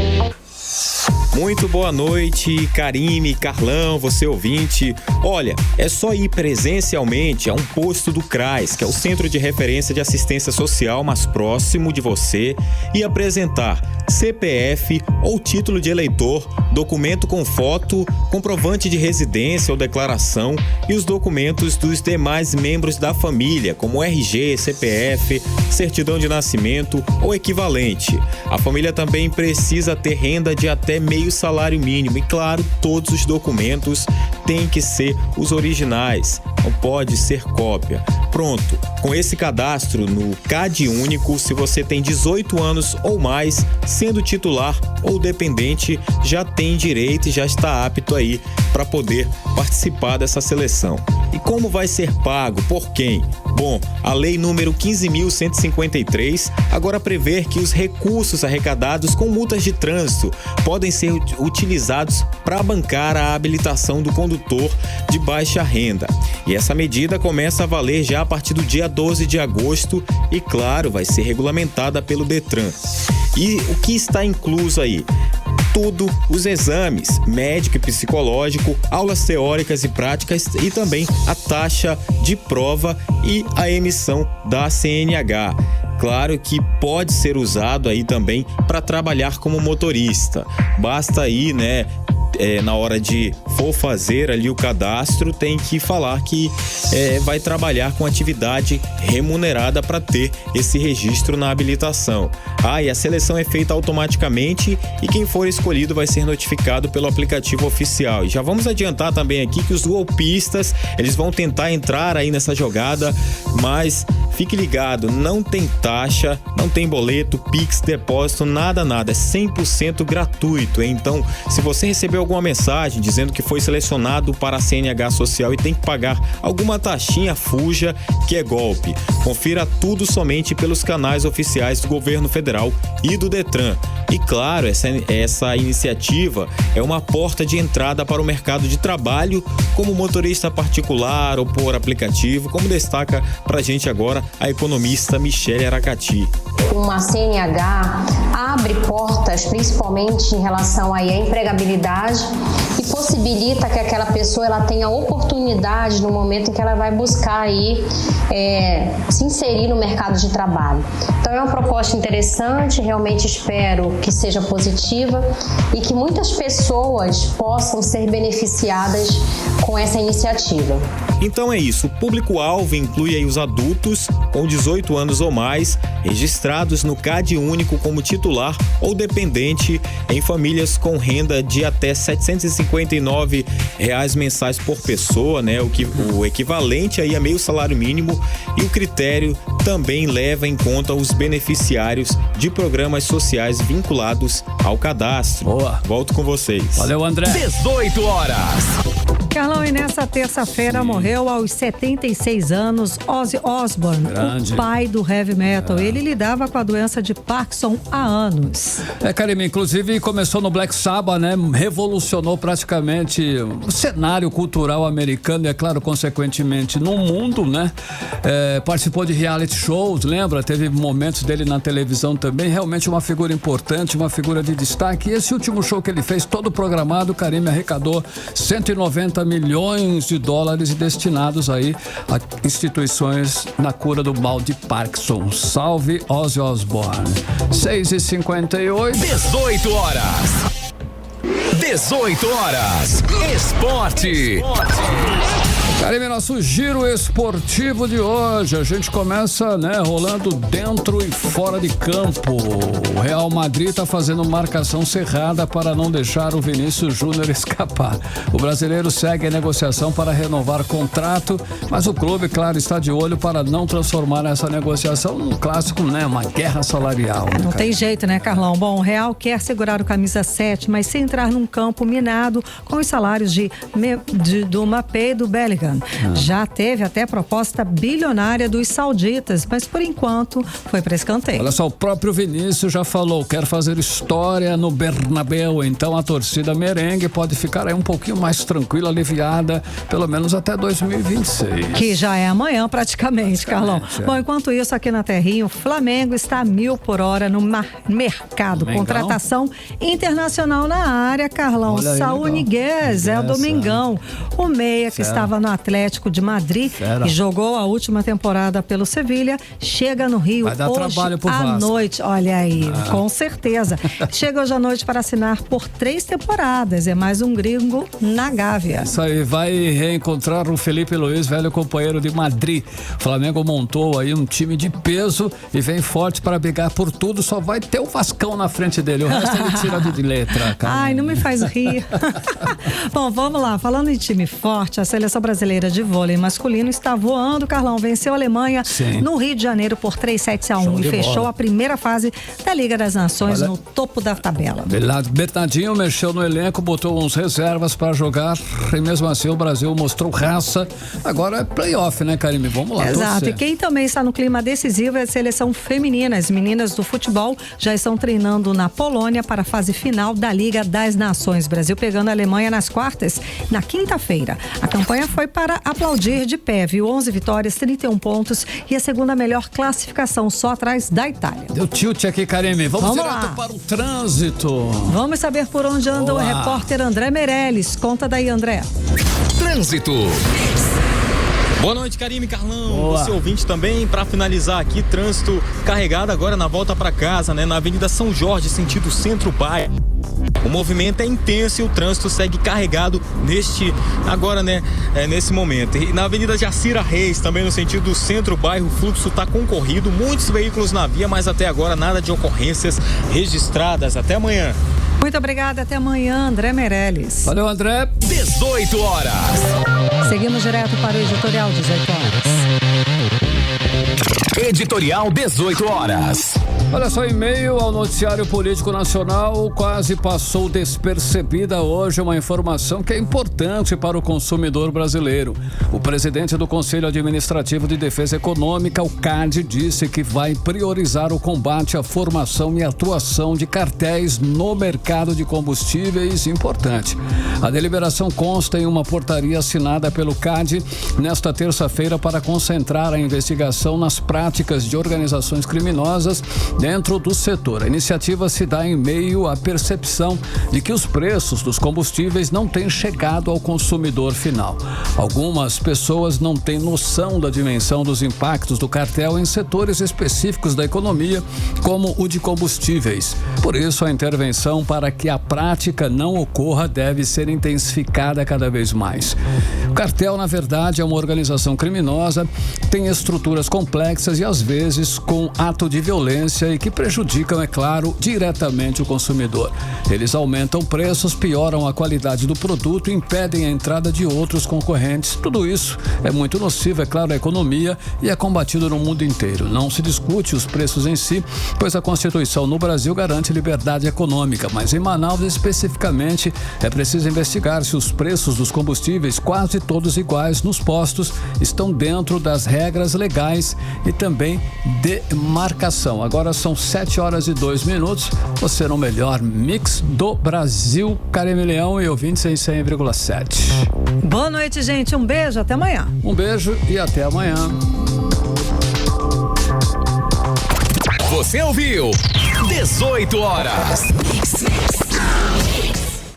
Muito boa noite, Karime, Carlão, você ouvinte. Olha, é só ir presencialmente a um posto do CRAS, que é o Centro de Referência de Assistência Social mais próximo de você, e apresentar CPF ou título de eleitor, documento com foto, comprovante de residência ou declaração e os documentos dos demais membros da família, como RG, CPF, certidão de nascimento ou equivalente. A família também precisa ter renda de até meio salário mínimo e, claro, todos os documentos têm que ser os originais, não pode ser cópia. Pronto, com esse cadastro no CadÚnico, se você tem 18 anos ou mais, sendo titular ou dependente, já tem direito e já está apto aí para poder participar dessa seleção. E como vai ser pago? Por quem? Bom, a lei número 15.153 agora prevê que os recursos arrecadados com multas de trânsito podem ser utilizados para bancar a habilitação do condutor de baixa renda. E essa medida começa a valer já a partir do dia 12 de agosto e, claro, vai ser regulamentada pelo Detran. E o que está incluso aí? Tudo, os exames médico e psicológico, aulas teóricas e práticas e também a taxa de prova e a emissão da CNH. Claro que pode ser usado aí também para trabalhar como motorista. Basta aí, na hora de for fazer ali o cadastro, tem que falar que vai trabalhar com atividade remunerada para ter esse registro na habilitação. E a seleção é feita automaticamente e quem for escolhido vai ser notificado pelo aplicativo oficial. E já vamos adiantar também aqui que os golpistas, eles vão tentar entrar aí nessa jogada, mas fique ligado, não tem taxa, não tem boleto, Pix, depósito, nada, é 100% gratuito, hein? Então, se você recebeu alguma mensagem dizendo que foi selecionado para a CNH social e tem que pagar alguma taxinha, fuja, que é golpe. Confira tudo somente pelos canais oficiais do governo federal e do Detran. E claro, essa iniciativa é uma porta de entrada para o mercado de trabalho como motorista particular ou por aplicativo, como destaca pra gente agora a economista Michele Aracati. Uma CNH abre portas, principalmente em relação aí à empregabilidade, e possibilita que aquela pessoa ela tenha oportunidade no momento em que ela vai buscar aí se inserir no mercado de trabalho. Então é uma proposta interessante, realmente espero que seja positiva e que muitas pessoas possam ser beneficiadas com essa iniciativa. Então é isso, o público-alvo inclui aí os adultos com 18 anos ou mais, registrados no CadÚnico como titular ou dependente em famílias com renda de até R$ 759 mensais por pessoa, o equivalente aí a meio salário mínimo, e o critério também leva em conta os beneficiários de programas sociais vinculados ao cadastro. Boa. Volto com vocês. Valeu, André. 18 horas. Carlão, e nessa terça-feira morreu aos 76 anos Ozzy Osbourne, Grande. o pai do heavy metal. Ele lidava com a doença de Parkinson há anos. Karime, inclusive começou no Black Sabbath, revolucionou praticamente o cenário cultural americano e, é claro, consequentemente no mundo, participou de reality shows, lembra? Teve momentos dele na televisão também, realmente uma figura importante, uma figura de destaque. E esse último show que ele fez, todo programado, Karime, arrecadou 190 milhões de dólares destinados aí a instituições na cura do mal de Parkinson. Salve Ozzy Osbourne. 6h58. 18 horas. 18 horas. Esporte. Karime, nosso giro esportivo de hoje, a gente começa, rolando dentro e fora de campo. O Real Madrid está fazendo marcação cerrada para não deixar o Vinícius Júnior escapar. O brasileiro segue a negociação para renovar contrato, mas o clube, claro, está de olho para não transformar essa negociação num clássico, uma guerra salarial. Não tem jeito, né, Carlão? Bom, o Real quer segurar o camisa 7, mas sem entrar num campo minado com os salários do Mbappé e do Bellingham. Já teve até proposta bilionária dos sauditas, mas por enquanto foi para escanteio. Olha só, o próprio Vinícius já falou, quer fazer história no Bernabéu, então a torcida merengue pode ficar aí um pouquinho mais tranquila, aliviada, pelo menos até 2026. Que já é amanhã praticamente, Carlão. Bom, enquanto isso, aqui na Terrinha, o Flamengo está a 1000 por hora no mercado. Domingão. Contratação internacional na área, Carlão. Saúl Ñíguez é o Domingão. O meia que estava no Atlético de Madrid e jogou a última temporada pelo Sevilha, chega no Rio vai dar hoje trabalho pro à Vasco. noite. Olha aí, com certeza. Chega hoje à noite para assinar por 3 temporadas. É mais um gringo na Gávea. Isso aí, vai reencontrar o Felipe Luiz, velho companheiro de Madrid. O Flamengo montou aí um time de peso e vem forte para brigar por tudo. Só vai ter o Vascão na frente dele. O resto ele tira de letra. Cara. Ai, não me faz rir. Bom, vamos lá. Falando em time forte, a seleção brasileira de vôlei masculino está voando, Carlão. Venceu a Alemanha no Rio de Janeiro por 3-7-1 e fechou a primeira fase da Liga das Nações no topo da tabela. Bernardinho mexeu no elenco, botou uns reservas para jogar e mesmo assim o Brasil mostrou raça. Agora é playoff, né, Karime? Vamos lá. Exato. Torcer. E quem também está no clima decisivo é a seleção feminina. As meninas do futebol já estão treinando na Polônia para a fase final da Liga das Nações. Brasil pegando a Alemanha nas quartas, na quinta-feira. A campanha foi para aplaudir de pé, viu? 11 vitórias, 31 pontos e a segunda melhor classificação, só atrás da Itália. Deu tilt aqui, Karime. Vamos direto lá para o trânsito. Vamos saber por onde anda o repórter André Meirelles. Conta daí, André. Trânsito. Boa noite, Karime, Carlão, você ouvinte também. Para finalizar aqui, trânsito carregado agora na volta para casa, na Avenida São Jorge, sentido centro-bairro. O movimento é intenso e o trânsito segue carregado nesse momento. E na Avenida Jacira Reis, também no sentido centro-bairro, o fluxo está concorrido, muitos veículos na via, mas até agora nada de ocorrências registradas. Até amanhã. Muito obrigada, até amanhã, André Meirelles. Valeu, André. 18 horas. Seguimos direto para o editorial 18 horas. Editorial 18 horas. Olha só, em meio ao noticiário político nacional, quase passou despercebida hoje uma informação que é importante para o consumidor brasileiro. O presidente do Conselho Administrativo de Defesa Econômica, o CAD, disse que vai priorizar o combate à formação e atuação de cartéis no mercado de combustíveis. Importante. A deliberação consta em uma portaria assinada pelo CAD nesta terça-feira para concentrar a investigação nas práticas de organizações criminosas dentro do setor. A iniciativa se dá em meio à percepção de que os preços dos combustíveis não têm chegado ao consumidor final. Algumas pessoas não têm noção da dimensão dos impactos do cartel em setores específicos da economia, como o de combustíveis. Por isso, a intervenção para que a prática não ocorra deve ser intensificada cada vez mais. O cartel, na verdade, é uma organização criminosa, tem estruturas complexas e, às vezes, com ato de violência e que prejudicam, é claro, diretamente o consumidor. Eles aumentam preços, pioram a qualidade do produto, impedem a entrada de outros concorrentes. Tudo isso é muito nocivo, é claro, à economia e é combatido no mundo inteiro. Não se discute os preços em si, pois a Constituição no Brasil garante liberdade econômica, mas em Manaus especificamente é preciso investigar se os preços dos combustíveis, quase todos iguais nos postos, estão dentro das regras legais e também de marcação. Agora são 7 horas e 2 minutos. Você no melhor mix do Brasil, Karime Leão e ouvintes em 100,7. Boa noite, gente. Um beijo, até amanhã. Um beijo e até amanhã. Você ouviu 18 horas.